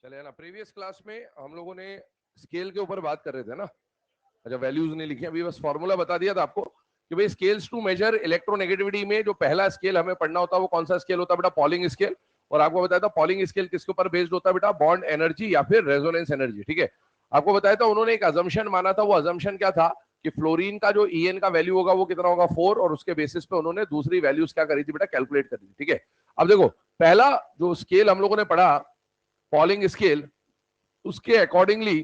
चले ना, previous class में हम लोगों ने स्केल के ऊपर बात कर रहे थे ना। अच्छा, वैल्यूज नहीं लिखी, अभी बस फॉर्मूला बता दिया था आपको कि भाई स्केल्स टू मेजर इलेक्ट्रोनेगेटिविटी में जो पहला स्केल हमें पढ़ना होता है वो कौन सा स्केल होता है बेटा? Polling scale. और आपको बताया था पॉलिंग स्केल किसके ऊपर बेस्ड होता है बेटा? बॉन्ड एनर्जी या फिर रेजोनेंस एनर्जी। ठीक है, आपको बताया था उन्होंने एक अजम्पशन माना था। वो अजम्पशन क्या था कि फ्लोरीन का जो ईएन का वैल्यू होगा वो कितना होगा? 4, और उसके बेसिस पे उन्होंने दूसरी वैल्यूज क्या करी थी बेटा? कैलकुलेट करी थी। ठीक है, अब देखो पहला जो स्केल हम लोगों ने पढ़ा पॉलिंग स्केल, उसके अकॉर्डिंगली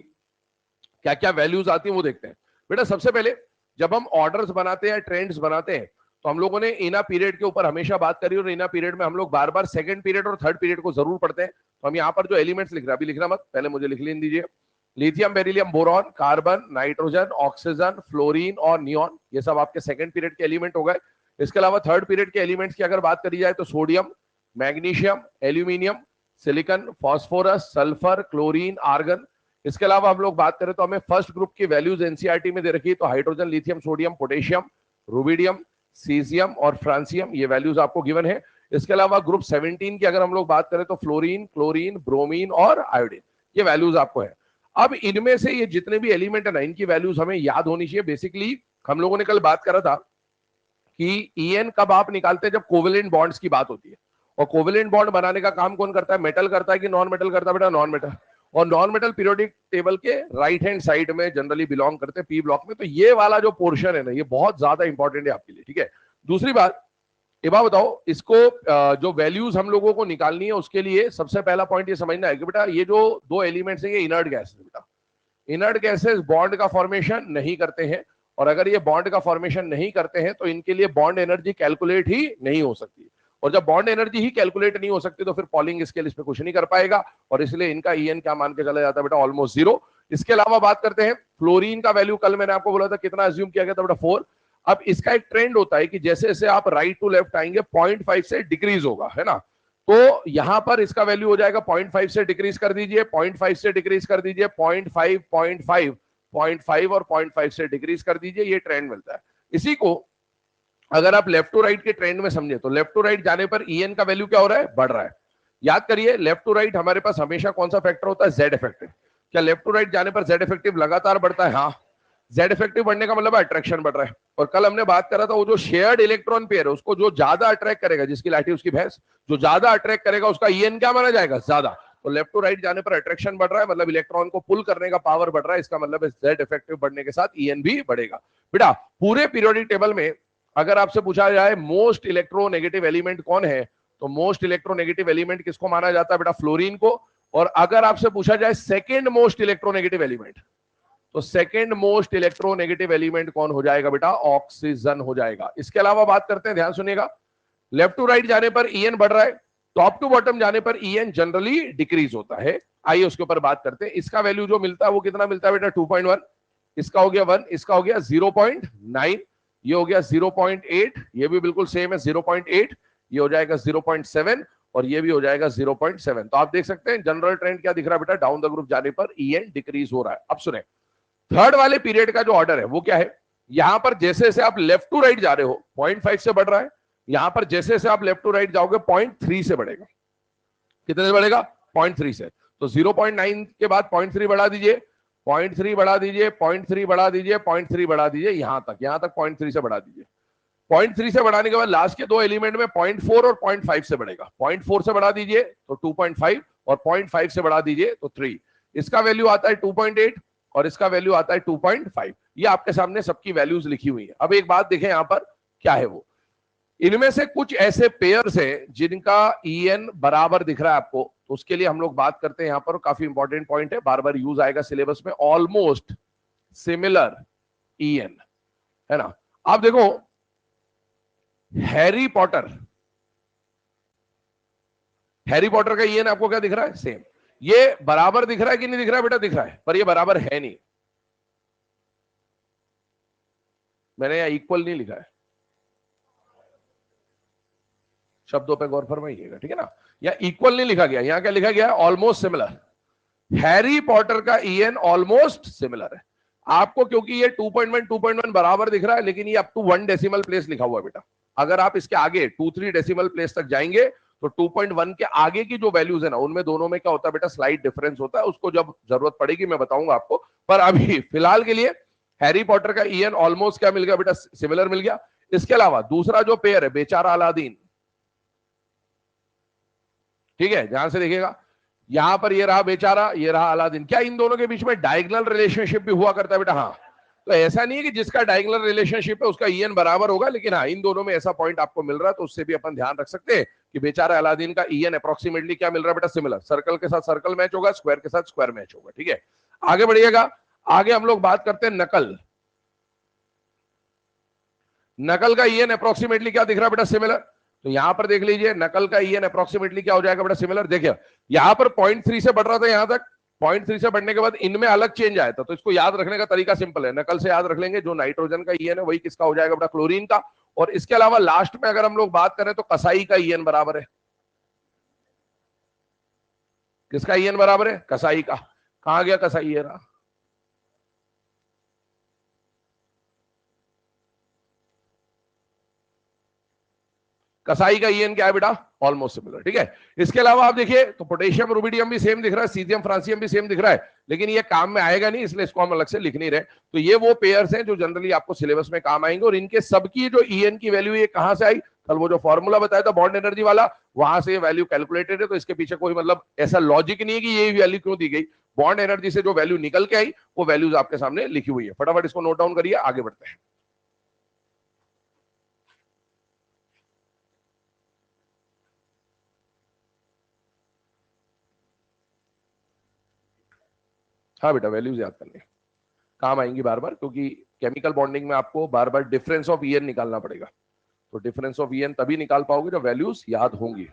क्या क्या वैल्यूज आती हैं वो देखते हैं बेटा। सबसे पहले जब हम ऑर्डर्स बनाते हैं, ट्रेंड्स बनाते हैं, तो हम लोगों ने इना पीरियड के ऊपर हमेशा बात करी, और इना पीरियड में हम लोग बार बार सेकंड पीरियड और थर्ड पीरियड को जरूर पढ़ते हैं। तो हम यहाँ पर जो एलिमेंट्स लिख रहे हैं, अभी लिखना मत, पहले मुझे लिख लेने दीजिए। Lithium, beryllium, boron, carbon, nitrogen, oxygen, fluorine और नियॉन, ये सब आपके सेकंड पीरियड के एलिमेंट हो गए। इसके अलावा थर्ड पीरियड के एलिमेंट्स की अगर बात करी जाए तो sodium, magnesium, aluminium, silicon, phosphorus, sulphur, chlorine, argon. इसके अलावा हम लोग बात करें तो हमें फर्स्ट ग्रुप की वैल्यूज एनसीईआरटी में दे रखी है, तो hydrogen, lithium, sodium, potassium, rubidium, caesium और फ्रांसियम, ये वैल्यूज आपको गिवन है। इसके अलावा ग्रुप 17 की अगर हम लोग बात करें तो फ्लोरीन, क्लोरीन, ब्रोमीन और आयोडीन, ये वैल्यूज आपको है। अब इनमें से ये जितने भी एलिमेंट है ना, इनकी वैल्यूज हमें याद होनी चाहिए। बेसिकली हम लोगों ने कल बात करा था कि ईएन कब आप निकालते हैं? जब कोवेलेंट बॉन्ड्स की बात होती है। और कोवेलेंट बॉन्ड बनाने का काम कौन करता है? मेटल करता है कि नॉन मेटल करता है बेटा? Non metal. और नॉन मेटल पीरियोडिक टेबल के राइट हैंड साइड में जनरली बिलोंग करते हैं, पी ब्लॉक में। तो ये वाला जो पोर्शन है ना, ये बहुत ज्यादा इंपॉर्टेंट है आपके लिए। ठीक है, दूसरी बात, ये बात बताओ इसको, जो वैल्यूज हम लोगों को निकालनी है उसके लिए सबसे पहला पॉइंट ये समझना है कि बेटा ये जो दो एलिमेंट्स है ये इनर्ट गैस है बेटा। इनर्ट गैसेस बॉन्ड का फॉर्मेशन नहीं करते हैं, और अगर ये बॉन्ड का फॉर्मेशन नहीं करते हैं तो इनके लिए बॉन्ड एनर्जी कैलकुलेट ही नहीं हो सकती। और जब बॉन्ड एनर्जी ही कैलकुलेट नहीं हो सकती तो फिर पॉलिंग स्केल इस पे कुछ नहीं कर पाएगा, और इसलिए इनका ईएन क्या मान के चला जाता है बेटा? Almost zero. इसके अलावा बात करते हैं फ्लोरीन का वैल्यू, कल मैंने आपको बोला था कितना अज्यूम किया गया था बेटा? 4। अब इसका एक ट्रेंड होता है कि जैसे जैसे आप राइट टू लेफ्ट आएंगे 0.5 से डिक्रीज होगा, है ना। तो यहां पर इसका वैल्यू हो जाएगा 0.5 से डिक्रीज कर दीजिए, 0.5 से डिक्रीज कर दीजिए, 0.5, 0.5, 0.5 और 0.5 से डिक्रीज कर दीजिए, ये ट्रेंड मिलता है। इसी को अगर आप लेफ्ट टू राइट के ट्रेंड में समझे तो लेफ्ट टू राइट जाने पर ईएन का वैल्यू क्या हो रहा है? बढ़ रहा है। याद करिए, लेफ्ट टू राइट हमारे पास हमेशा कौन सा फैक्टर होता है? Z effective. क्या लेफ्ट टू राइट जाने पर जेड इफेक्टिव लगातार बढ़ता है? हाँ, जेड इफेक्टिव बढ़ने का मतलब अट्रैक्शन बढ़ रहा है। और कल हमने बात करा था वो जो शेयर्ड इलेक्ट्रॉन पेयर है उसको जो ज्यादा अट्रैक्ट करेगा, जिसकी लाठी उसकी भैंस, जो ज्यादा अट्रैक्ट करेगा उसका ईएन क्या माना जाएगा? ज्यादा। तो लेफ्ट टू राइट जाने पर अट्रैक्शन बढ़ रहा है, मतलब इलेक्ट्रॉन को पुल करने का पावर बढ़ रहा है, इसका मतलब जेड इफेक्टिव बढ़ने के साथ ईएन भी बढ़ेगा। बेटा पूरे पीरियोडिक टेबल में अगर आपसे पूछा जाए मोस्ट इलेक्ट्रोनेगेटिव एलिमेंट कौन है, तो मोस्ट इलेक्ट्रोनेगेटिव एलिमेंट किसको माना जाता है बेटा? फ्लोरीन को। और अगर आपसे पूछा जाए सेकेंड मोस्ट इलेक्ट्रोनेगेटिव एलिमेंट, तो सेकेंड मोस्ट इलेक्ट्रोनेगेटिव एलिमेंट कौन हो जाएगा बेटा? ऑक्सीजन हो जाएगा। इसके अलावा बात करते हैं, ध्यान सुनिएगा, लेफ्ट टू राइट जाने पर ईएन बढ़ रहा है, टॉप टू बॉटम जाने पर ईएन जनरली डिक्रीज होता है। आइए उसके ऊपर बात करते हैं। इसका वैल्यू जो मिलता है वो कितना मिलता है बेटा? 2.1। इसका हो गया 1, इसका हो गया 0.9, ये हो गया 0.8, ये भी बिल्कुल सेम है 0.8, ये हो जाएगा 0.7 और ये भी हो जाएगा 0.7। तो आप देख सकते हैं जनरल ट्रेंड क्या दिख रहा है बेटा? डाउन द ग्रुप जाने पर ईएन डिक्रीज हो रहा है। अब सुने, थर्ड वाले पीरियड का जो ऑर्डर है वो क्या है? यहां पर जैसे जैसे आप लेफ्ट टू राइट जा रहे हो 0.5 से बढ़ रहा है, यहां पर जैसे जैसे आप लेफ्ट टू राइट जाओगे 0.3 से बढ़ेगा। कितने से बढ़ेगा? 0.3 से। तो 0.9 के बाद 0.3 बढ़ा दीजिए, 0.3 बढ़ा दीजिए, 0.3 बढ़ा दीजिए, 0.3 बढ़ा दीजिए, यहां तक 0.3 से बढ़ा दीजिए। 0.3 से बढ़ाने के बाद लास्ट के दो एलिमेंट में 0.4 और 0.5 से बढ़ेगा। 0.4 से बढ़ा दीजिए तो 2.5, और 0.5 से बढ़ा दीजिए तो 3। इसका वैल्यू आता है 2.8 और इसका वैल्यू आता है 2.5। ये आपके सामने सबकी वैल्यूज लिखी हुई है। अब एक बात देखें यहां पर क्या है वो, इनमें से कुछ ऐसे पेयर्स हैं जिनका ईएन बराबर दिख रहा है आपको, तो उसके लिए हम लोग बात करते हैं यहां पर, काफी इंपॉर्टेंट पॉइंट है, बार बार यूज आएगा सिलेबस में, ऑलमोस्ट सिमिलर ईएन, है ना। आप देखो हैरी पॉटर, हैरी पॉटर का ईएन आपको क्या दिख रहा है? सेम। ये बराबर दिख रहा है कि नहीं दिख रहा है बेटा? दिख रहा है, पर ये बराबर है नहीं, मैंने यहां इक्वल नहीं लिखा है, शब्दों पे गौर फरमाइएगा, ठीक है ना। या इक्वल नहीं लिखा गया, यहां क्या लिखा गया है? Almost similar. हैरी पॉटर का ईएन ऑलमोस्ट सिमिलर है आपको, क्योंकि ये 2.1 2.1 बराबर दिख रहा है, लेकिन ये अप टू 1 डेसिमल प्लेस लिखा हुआ है बेटा। अगर आप इसके आगे 2-3 डेसिमल प्लेस तक जाएंगे तो 2.1 के आगे की जो वैल्यूज है ना, उनमें दोनों में क्या होता है बेटा, स्लाइट डिफरेंस होता है। उसको जब जरूरत पड़ेगी मैं बताऊंगा आपको, पर अभी फिलहाल के लिए हैरी पॉटर का ईएन ऑलमोस्ट क्या मिल गया बेटा, सिमिलर मिल गया। इसके अलावा दूसरा जो पेयर है बेचारा अलादीन, ठीक है, ध्यान से देखिएगा, यहां पर ये रहा बेचारा, ये रहा अलादीन। क्या इन दोनों के बीच में डायगोनल रिलेशनशिप भी हुआ करता है बेटा? हाँ। तो ऐसा नहीं है कि जिसका डायगोनल रिलेशनशिप है उसका ईएन बराबर होगा, लेकिन हाँ इन दोनों में ऐसा पॉइंट आपको मिल रहा है, तो उससे भी अपन ध्यान रख सकते हैं कि बेचारा अलादीन का ईएन अप्रोक्सीमेटली क्या मिल रहा है बेटा, सिमिलर। सर्कल के साथ सर्कल मैच होगा, स्क्वायर के साथ स्क्वायर मैच होगा, ठीक है। आगे बढ़िएगा, आगे हम लोग बात करते हैं नकल। नकल का ईएन अप्रोक्सीमेटली क्या दिख रहा है बेटा, सिमिलर। तो यहां पर देख लीजिए नकल का ईएन अप्रोक्सीमेटली क्या हो जाएगा बेटा, सिमिलर। देखिए यहां पर 0.3 से बढ़ रहा था, यहां तक 0.3 से बढ़ने के बाद इनमें अलग चेंज आया था। तो इसको याद रखने का तरीका सिंपल है, नकल से याद रख लेंगे, जो नाइट्रोजन का ईएन है वही किसका हो जाएगा बेटा, क्लोरीन का। और इसके अलावा लास्ट में अगर हम लोग बात करें तो कसाई का ईएन बराबर है, किसका ईएन बराबर है, कसाई का। कहां गया कसाई, ये रहा। कसाई का ईएन क्या है बेटा, ऑलमोस्ट सिमिलर, ठीक है। इसके अलावा आप देखिए तो पोटेशियम रुबिडियम भी सेम दिख रहा है, सीजियम फ्रांसियम भी सेम दिख रहा है, लेकिन ये काम में आएगा नहीं, इसलिए इसको हम अलग से लिख नहीं रहे। तो ये वो पेयर्स हैं जो जनरली आपको सिलेबस में काम आएंगे, और इनके सबकी जो ईएन की वैल्यू ये कहां से आई, कल वो जो फॉर्मूला बताया था बॉन्ड एनर्जी वाला, वहां से ये वैल्यू कैलकुलेटेड है। तो इसके पीछे कोई मतलब ऐसा लॉजिक नहीं है कि ये वैल्यू क्यों दी गई, बॉन्ड एनर्जी से जो वैल्यू निकल के आई वो वैल्यूज आपके सामने लिखी हुई है। फटाफट इसको नोट डाउन करिए, आगे बढ़ते हैं। हाँ बेटा, वैल्यूज याद करने काम आएंगी बार बार, क्योंकि केमिकल बॉन्डिंग में आपको बार बार डिफरेंस ऑफ ईएन निकालना पड़ेगा। तो डिफरेंस ऑफ ईएन तभी निकाल पाओगे जब वैल्यूज याद होंगी।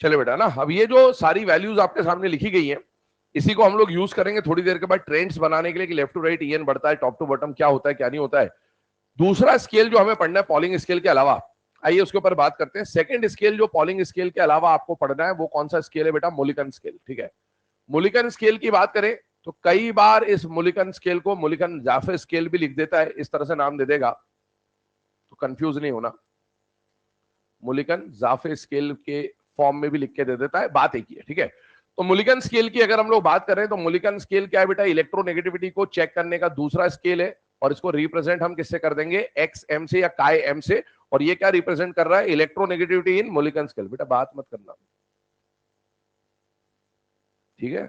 चले बेटा ना, अब ये जो सारी वैल्यूज आपके सामने लिखी गई हैं, इसी को हम लोग यूज करेंगे थोड़ी देर के बाद ट्रेंड्स बनाने के लिए कि लेफ्ट टू राइट ईएन बढ़ता है, टॉप टू बॉटम क्या होता है क्या नहीं होता है। दूसरा स्केल जो हमें पढ़ना है पॉलिंग स्केल के अलावा, आइए उसके ऊपर बात करते हैं। सेकंड स्केल जो पॉलिंग स्केल के अलावा आपको पढ़ना है वो कौन सा स्केल है बेटा, मुलिकन स्केल, ठीक है। मुलिकन स्केल की बात करें तो कई बार इस मुलिकन स्केल को मुलिकन जाफे स्केल भी लिख देता है, इस तरह से नाम दे देगा तो कंफ्यूज नहीं होना। मुलिकन जाफे स्केल के फॉर्म में भी लिख के दे देता है, बात एक ही है, ठीक है। तो मुलिकन स्केल की अगर हम लोग बात करें तो मुलिकन स्केल क्या है बेटा, इलेक्ट्रोनेगेटिविटी को चेक करने का दूसरा स्केल है। और इसको रिप्रेजेंट हम किससे कर देंगे, एक्स एम से या काय एम से। और ये क्या रिप्रेजेंट कर रहा है, इलेक्ट्रोनेगेटिविटी इन मोलिकन स्केल। बेटा बात मत करना, ठीक है,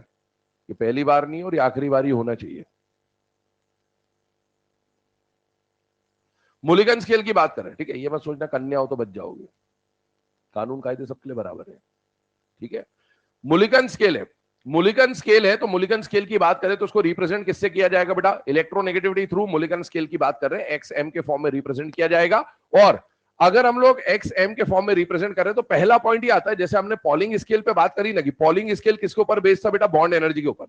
ये पहली बार नहीं और ये आखिरी बार ही होना चाहिए। मोलिकन स्केल की बात करें, ठीक है, ये मत सोचना कन्या हो तो बच जाओगे, कानून कायदे सबके लिए बराबर है, ठीक है। मोलिकन स्केल है, मोलिकन स्केल है, तो मोलिकन स्केल की बात करें तो उसको रिप्रेजेंट किससे किया जाएगा बेटा, इलेक्ट्रोनेगेटिविटी थ्रू मोलिकन स्केल की बात कर रहे हैं, एक्स एम के फॉर्म में रिप्रेजेंट किया जाएगा। और अगर हम लोग एक्स एम के फॉर्म में रिप्रेजेंट करें तो पहला पॉइंट ये आता है, जैसे हमने पॉलिंग स्केल पे बात करी ना कि पॉलिंग स्केल किसके ऊपर बेस्ड था बेटा, बॉन्ड एनर्जी के ऊपर,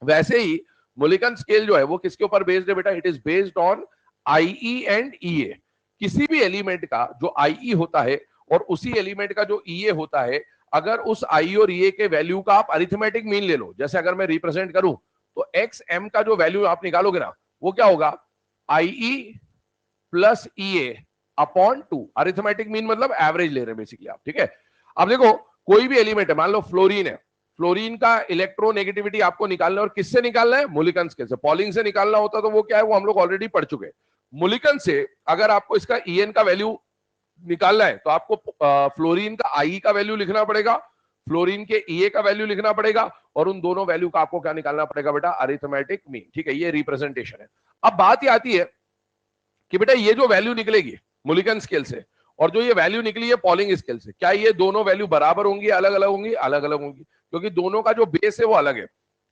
वैसे ही मोलिकन स्केल जो है वो किसके ऊपर बेस्ड है बेटा, it is based on IE and EA. किसी भी एलिमेंट का जो आईई होता है और उसी एलिमेंट का जो ईए होता है, अगर उस आई और ई के वैल्यू का आप अरिथमेटिक मीन ले लो, जैसे अगर मैं रिप्रेजेंट करूं तो एक्स एम का जो वैल्यू आप निकालोगे ना वो क्या होगा, आईई प्लस ई अपॉन 2। अरिथमेटिक मीन मतलब एवरेज ले रहे हैं बेसिकली आप, ठीक है। अब देखो कोई भी एलिमेंट है, मान लो फ्लोरीन है, फ्लोरीन का इलेक्ट्रोनेगेटिविटी आपको निकालना है, और किससे निकालना है, मोलिकन स्केल से। पॉलिंग से निकालना होता तो वो क्या है, वो हम लोग ऑलरेडी पढ़ चुके हैं। मोलिकन से अगर आपको इसका ईएन का वैल्यू निकालना है तो आपको फ्लोरीन का आई का वैल्यू लिखना पड़ेगा, फ्लोरीन के ईए का वैल्यू लिखना पड़ेगा, और उन दोनों वैल्यू का आपको क्या निकालना पड़ेगा बेटा, अरिथमेटिक मीन, ठीक है। ये रिप्रेजेंटेशन है। अब बात ये आती है कि बेटा ये जो वैल्यू निकलेगी मोलिकन स्केल से और जो ये वैल्यू निकली है पॉलिंग स्केल से, क्या ये दोनों वैल्यू बराबर होंगी, अलग अलग होंगी, अलग अलग होंगी, क्योंकि दोनों का जो बेस है वो अलग है।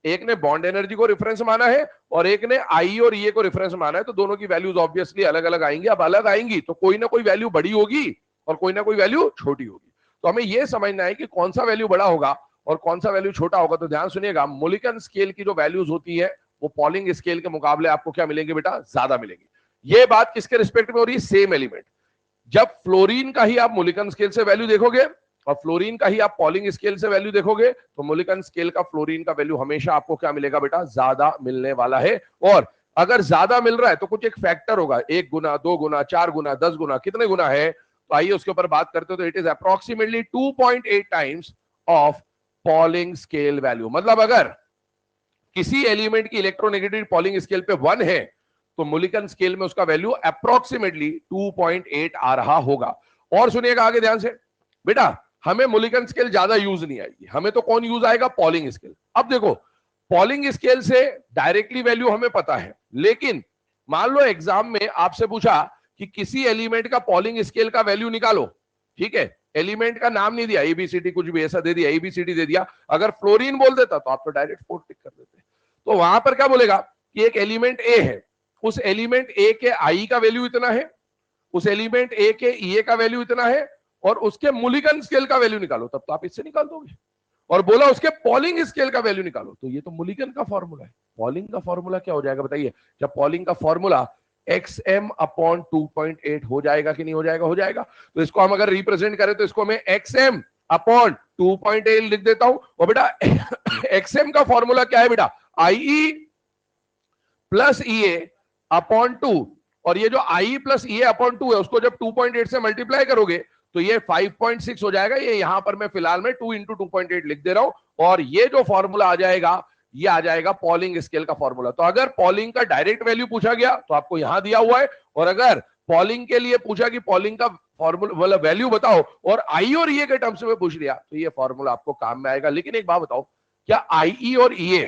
एक ने बॉन्ड एनर्जी को रेफरेंस माना है और एक ने आई और ई को रेफरेंस माना है, तो दोनों की वैल्यूज ऑब्वियसली अलग अलग आएंगी। अब अलग आएंगी तो कोई ना कोई वैल्यू बड़ी होगी और कोई ना कोई वैल्यू छोटी होगी। तो हमें यह समझना है कि कौन सा वैल्यू बड़ा होगा और कौन सा वैल्यू छोटा होगा। तो ध्यान सुनिएगा, मोलिकन स्केल की जो वैल्यूज होती है वो पॉलिंग स्केल के मुकाबले आपको क्या मिलेंगे बेटा, ज्यादा मिलेंगी। ये बात किसके रिस्पेक्ट में हो रही है, सेम एलिमेंट। जब फ्लोरीन का ही आप मोलिकन स्केल से वैल्यू देखोगे और फ्लोरीन का ही आप पॉलिंग स्केल से वैल्यू देखोगे तो मोलिकन स्केल का फ्लोरीन का वैल्यू हमेशा आपको क्या मिलेगा बेटा, ज्यादा मिलने वाला है। और अगर ज्यादा मिल रहा है तो कुछ एक फैक्टर होगा, 1 गुना, 2 गुना, 4 गुना, 10 गुना, कितने गुना है, तो आइए उसके ऊपर बात करते हो। तो it is approximately 2.8 times of polling scale value. मतलब अगर किसी एलिमेंट की इलेक्ट्रोनेगेटिव पॉलिंग स्केल पे 1 है तो मोलिकन स्केल में उसका वैल्यू अप्रोक्सीमेटली 2.8 आ रहा होगा। और सुनिएगा आगे ध्यान से बेटा, हमें मोलिकन स्केल ज्यादा यूज नहीं आएगी, हमें तो कौन यूज आएगा, पॉलिंग स्केल। अब देखो पॉलिंग स्केल से डायरेक्टली वैल्यू हमें पता है, लेकिन मान लो एग्जाम में आपसे पूछा कि किसी एलिमेंट का पॉलिंग स्केल का वैल्यू निकालो, ठीक है, एलिमेंट का नाम नहीं दिया, एबीसीडी कुछ भी ऐसा दे दिया, एबीसीडी दे दिया, अगर फ्लोरीन बोल देता तो आप तो डायरेक्ट 4 टिक कर देते। तो वहां पर क्या बोलेगा कि एक एलिमेंट ए है, उस एलिमेंट ए के आई का वैल्यू इतना है, उस एलिमेंट ए के ई का वैल्यू इतना है, और उसके मोलिकन स्केल का वैल्यू निकालो, तब तो आप इससे निकाल दोगे। और बोला उसके पॉलिंग स्केल का वैल्यू निकालो, तो ये तो मोलिकन का फॉर्मूला है। पॉलिंग का फॉर्मूला क्या हो जाएगा बताइए, जब पॉलिंग का फॉर्मूला xm अपॉन 2.8 हो जाएगा कि नहीं हो जाएगा, हो जाएगा। तो इसको हम अगर रिप्रेजेंट करें तो इसको मैं xm अपॉन 2.8 लिख देता हूं। और बेटा xm का फॉर्मूला क्या है बेटा, IE प्लस EA अपॉन 2, और ये जो IE प्लस EA अपॉन 2 है उसको जब 2.8 से मल्टीप्लाई करोगे तो ये 5.6 हो जाएगा। ये यहां पर मैं फिलहाल में 2 इंटू 2.8 लिख दे रहा हूं, और ये जो फॉर्मूला आ जाएगा ये आ जाएगा पॉलिंग स्केल का फॉर्मूला। तो अगर पॉलिंग का डायरेक्ट वैल्यू पूछा गया तो आपको यहां दिया हुआ है, और अगर पॉलिंग के लिए पूछा कि पॉलिंग का फॉर्मूला मतलब वैल्यू बताओ और आई और ई के टर्म्स में पूछ लिया तो ये फॉर्मूला आपको काम में आएगा। लेकिन एक बात बताओ, क्या आई और ई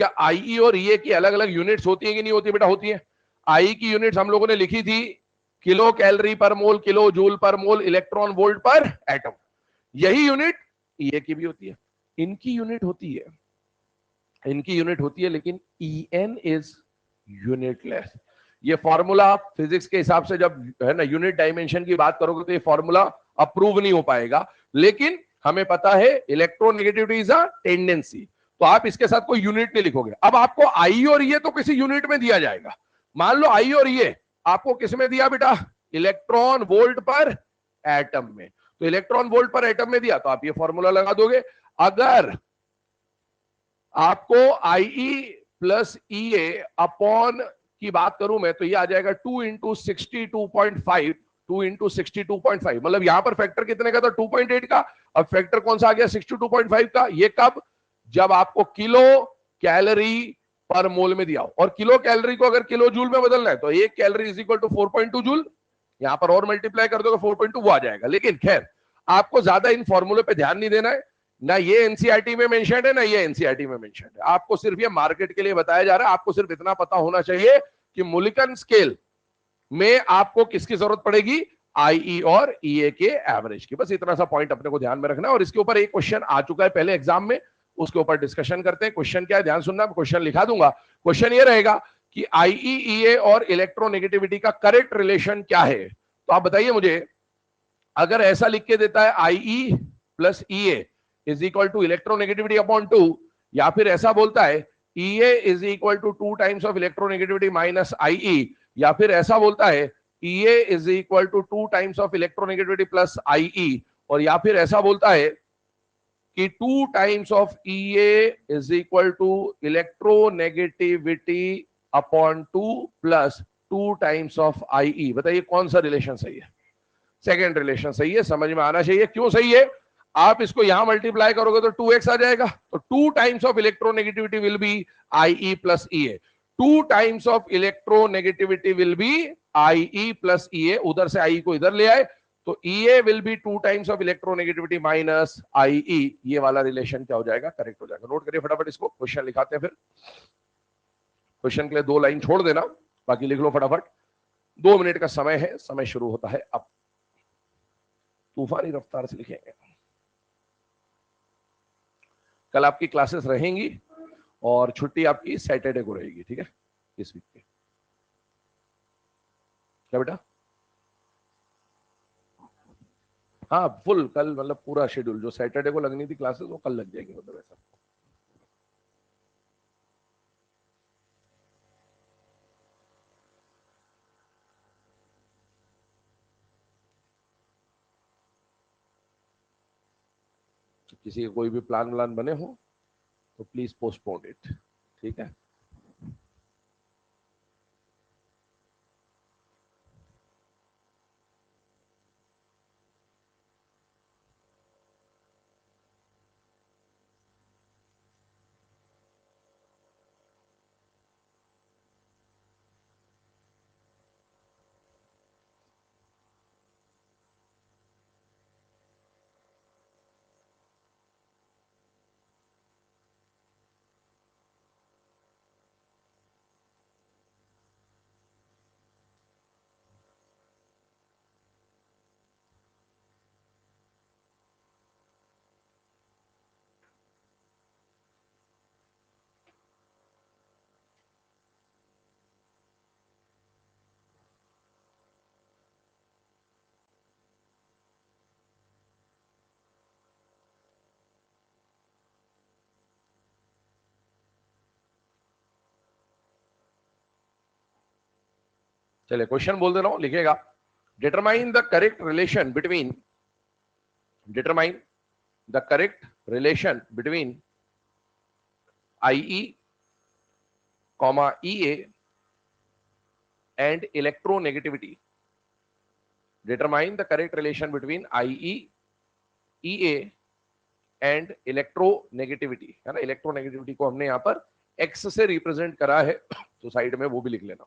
क्या आई और ई की अलग अलग यूनिट्स होती है कि नहीं होती बेटा, होती है। आई की यूनिट्स हम लोगों ने लिखी थी किलो कैलोरी पर मोल, किलो जूल पर मोल, इलेक्ट्रॉन वोल्ट पर एटम। यही यूनिट ई की भी होती है, इनकी यूनिट होती है, इनकी यूनिट होती है, लेकिन En इज यूनिटलेस। ये फॉर्मूला फिजिक्स के हिसाब से जब है ना यूनिट डायमेंशन की बात करोगे तो ये फॉर्मूला अप्रूव नहीं हो पाएगा, लेकिन हमें पता है इलेक्ट्रोनेगेटिविटी इज अ टेंडेंसी, तो आप इसके साथ कोई यूनिट नहीं लिखोगे। अब आपको आई और ये तो किसी यूनिट में दिया जाएगा, मान लो आई और ये आपको किस में दिया बेटा, इलेक्ट्रॉन वोल्ट पर एटम में। तो इलेक्ट्रॉन वोल्ट पर एटम में दिया तो आप ये फॉर्मूला लगा दोगे। अगर आपको IE प्लस EA अपॉन की बात करूं मैं तो ये आ जाएगा 2 इंटू 62.5, 2 इंटू 62.5, मतलब यहां पर फैक्टर कितने का था, 2.8 का। अब फैक्टर कौन सा आ गया, 62.5 का। ये कब, जब आपको किलो कैलोरी पर मोल में दिया हो, और किलो कैलोरी को अगर किलो जूल में बदलना है तो 1 calorie is equal to 4.2 joule, यहां पर और मल्टीप्लाई कर दोगे 4.2 वो आ जाएगा। लेकिन खैर आपको ज्यादा इन फॉर्मूले पे ध्यान नहीं देना है, ना ये एनसीईआरटी में मेंशन है ना ये एनसीईआरटी में मेंशन है, आपको सिर्फ ये मार्केट के लिए बताया जा रहा है। आपको सिर्फ इतना पता होना चाहिए कि मुल्लिकन स्केल में आपको किसकी जरूरत पड़ेगी, आईई और ईए के एवरेज की, बस इतना सा पॉइंट अपने को ध्यान में रखना है। और इसके ऊपर एक क्वेश्चन आ चुका है पहले एग्जाम में, उसके ऊपर डिस्कशन करते हैं। क्वेश्चन क्या है ध्यान सुनना, क्वेश्चन लिखा दूंगा। क्वेश्चन ये रहेगा कि आईईईए और इलेक्ट्रोनेगेटिविटी का करेक्ट रिलेशन क्या है। तो आप बताइए मुझे, अगर ऐसा लिख के देता है IE plus EA is equal to electronegativity upon 2, या फिर ऐसा बोलता है EA is equal to 2 times of electronegativity minus IE, या फिर ऐसा बोलता है EA is equal to 2 times of electronegativity plus IE, और या फिर ऐसा बोलता है कि 2 times of EA is equal to electronegativity upon 2 plus 2 times of IE, बताइए कौन सा रिलेशन सही है। सेकेंड रिलेशन सही है, समझ में आना चाहिए। क्यों सही है, आप इसको यहां मल्टीप्लाई करोगे तो 2x आ जाएगा, तो 2 times of electronegativity will be IE plus EA, 2 times of electronegativity will be IE plus EA, उधर से आई को इधर ले आए तो EA will be 2 times of electronegativity minus IE, ये वाला रिलेशन क्या हो जाएगा, करेक्ट हो जाएगा। नोट करिए फटाफट इसको, क्वेश्चन लिखाते हैं फिर। क्वेश्चन के लिए 2 लाइन छोड़ देना, बाकी लिख लो फटाफट। 2 मिनट का समय है, समय शुरू होता है अब, तूफानी रफ्तार से लिखेंगे। कल आपकी क्लासेस रहेंगी और छुट्टी आपकी सैटरडे को रहेगी, ठीक है, इस वीक की। क्या बेटा, हाँ फुल कल, मतलब पूरा शेड्यूल, जो सैटरडे को लगनी थी क्लासेस वो कल लग जाएगी, मतलब ऐसा। किसी के कोई भी प्लान व्लान बने हो तो प्लीज पोस्टपोन इट, ठीक है। चलिए क्वेश्चन बोल दे रहा हूं, लिखेगा। Determine the correct relation between, determine the correct relation between IE comma EA and electronegativity, determine the correct relation between IE EA and electronegativity, है ना। इलेक्ट्रोनेगेटिविटी को हमने यहां पर एक्स से रिप्रेजेंट करा है, तो साइड में वो भी लिख लेना।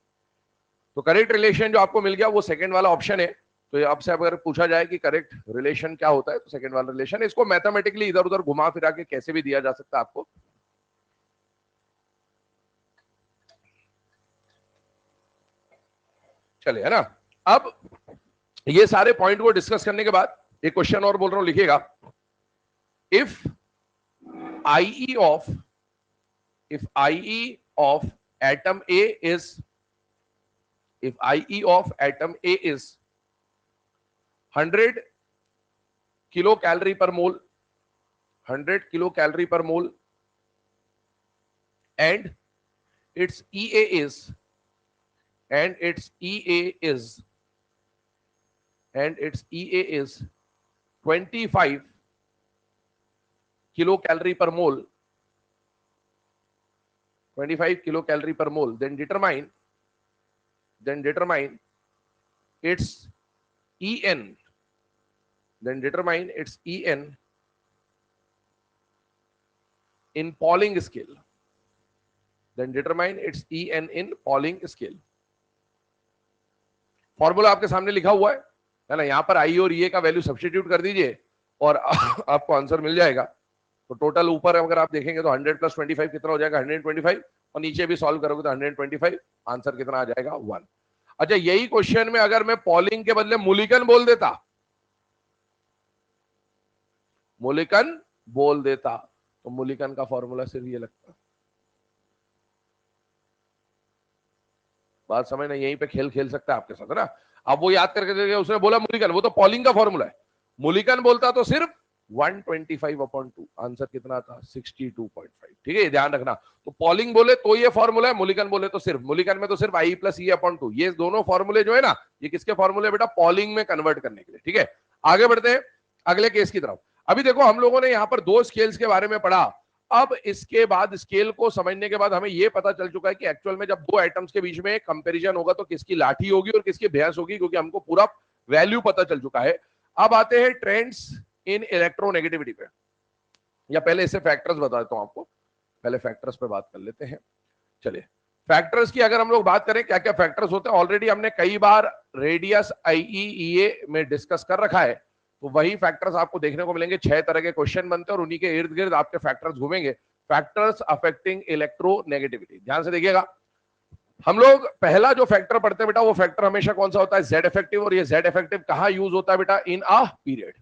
तो करेक्ट रिलेशन जो आपको मिल गया वो सेकंड वाला ऑप्शन है। तो आपसे अगर पूछा जाए कि करेक्ट रिलेशन क्या होता है तो सेकंड वाला रिलेशन, इसको मैथमेटिकली इधर उधर घुमा फिरा के कैसे भी दिया जा सकता है आपको। चलिए, है ना। अब ये सारे पॉइंट को डिस्कस करने के बाद एक क्वेश्चन और बोल रहा हूं, लिखिएगा। If IE of, if IE of atom A is, if IE of atom A is 100 kilocalorie per mole, 100 kilocalorie per mole, and its EA is, and its EA is, and its EA is 25 kilocalorie per mole, 25 kilocalorie per mole, then determine its En, then determine its En in Pauling scale, then determine its EN in Pauling scale. Formula आपके सामने लिखा हुआ है ना, यहां पर I और EA का वैल्यू सब्स्टिट्यूट कर दीजिए और आपको आंसर मिल जाएगा। तो टोटल ऊपर अगर आप देखेंगे तो 100 + 25 कितना हो जाएगा 125, और नीचे भी सॉल्व करोगे तो 125, आंसर कितना आ जाएगा 1। अच्छा, यही क्वेश्चन में अगर मैं पॉलिंग के बदले मूलिकन बोल देता, मूलिकन बोल देता, तो मूलिकन का फॉर्मूला सिर्फ ये लगता। बात समझना, यहीं पे खेल खेल सकता है आपके साथ, है ना। अब वो याद करके देखिए, उसने बोला मूलिकन, वो तो पॉलिंग का फॉर्मूला है। मूलिकन बोलता तो सिर्फ 125/2, आंसर कितना था 62.5। ठीक है, ध्यान रखना। तो पॉलिंग बोले तो ये फॉर्मूला है, मूलिकन बोले तो सिर्फ, मूलिकन में तो सिर्फ I + E/2, ये दोनों फॉर्मूले जो है ना, ये किसके फॉर्मूले बेटा, पॉलिंग में कन्वर्ट करने के लिए। ठीक है, आगे बढ़ते हैं अगले केस की तरफ। अभी देखो, हम लोगों ने यहां पर 2 स्केल्स के बारे में पढ़ा। अब इसके बाद स्केल को समझने के बाद हमें यह पता चल चुका है कि एक्चुअल में जब 2 आइटम्स के बीच में कंपैरिजन होगा तो किसकी लाठी होगी और किसकी भैंस होगी, क्योंकि हमको पूरा वैल्यू पता चल चुका है। अब आते हैं ट्रेंड्स इन इलेक्ट्रोनेगेटिविटी पे, या पहले इससे फैक्टर्स बता देता हूं आपको। पहले फैक्टर्स पे बात कर लेते हैं। चलिए, फैक्टर्स की अगर हम लोग बात करें, क्या क्या फैक्टर्स होते हैं, ऑलरेडी हमने कई बार रेडियस IEEA में डिस्कस कर रखा है। तो वही फैक्टर्स आपको देखने को मिलेंगे। 6 तरह के क्वेश्चन बनते हैं और उन्हीं के इर्द गिर्द आपके फैक्टर्स घूमेंगे। फैक्टर्स अफेक्टिंग इलेक्ट्रोनेगेटिविटी, ध्यान से देखिएगा। हम लोग पहला जो फैक्टर पढ़ते हैं बेटा, वो फैक्टर हमेशा कौन सा होता है, Z इफेक्टिव। और ये Z इफेक्टिव कहां यूज होता है बेटा, इन अ पीरियड।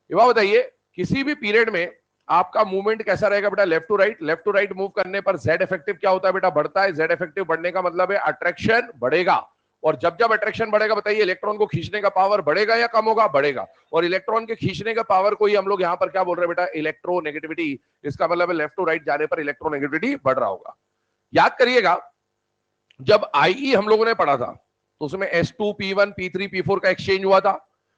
ये बात बताइए, किसी भी पीरियड में आपका मूवमेंट कैसा रहेगा बेटा, left to right. Left to right move करने पर Z इफेक्टिव क्या होता है बेटा, बढ़ता है। Z इफेक्टिव बढ़ने का मतलब है अट्रैक्शन बढ़ेगा। और जब जब अट्रैक्शन बढ़ेगा, बताइए इलेक्ट्रॉन को खींचने का पावर बढ़ेगा या कम होगा, बढ़ेगा। और इलेक्ट्रॉन के खींचने का पावर को ही हम लोग यहां पर क्या बोल रहे हैं बेटा, इलेक्ट्रोनेगेटिविटी। इसका मतलब है लेफ्ट टू राइट जाने पर इलेक्ट्रोनेगेटिविटी बढ़ रहा होगा। याद करिएगा, जब IE हम लोगों ने पढ़ा था तो उसमें S2 P1 P3 P4 का एक्सचेंज हुआ था।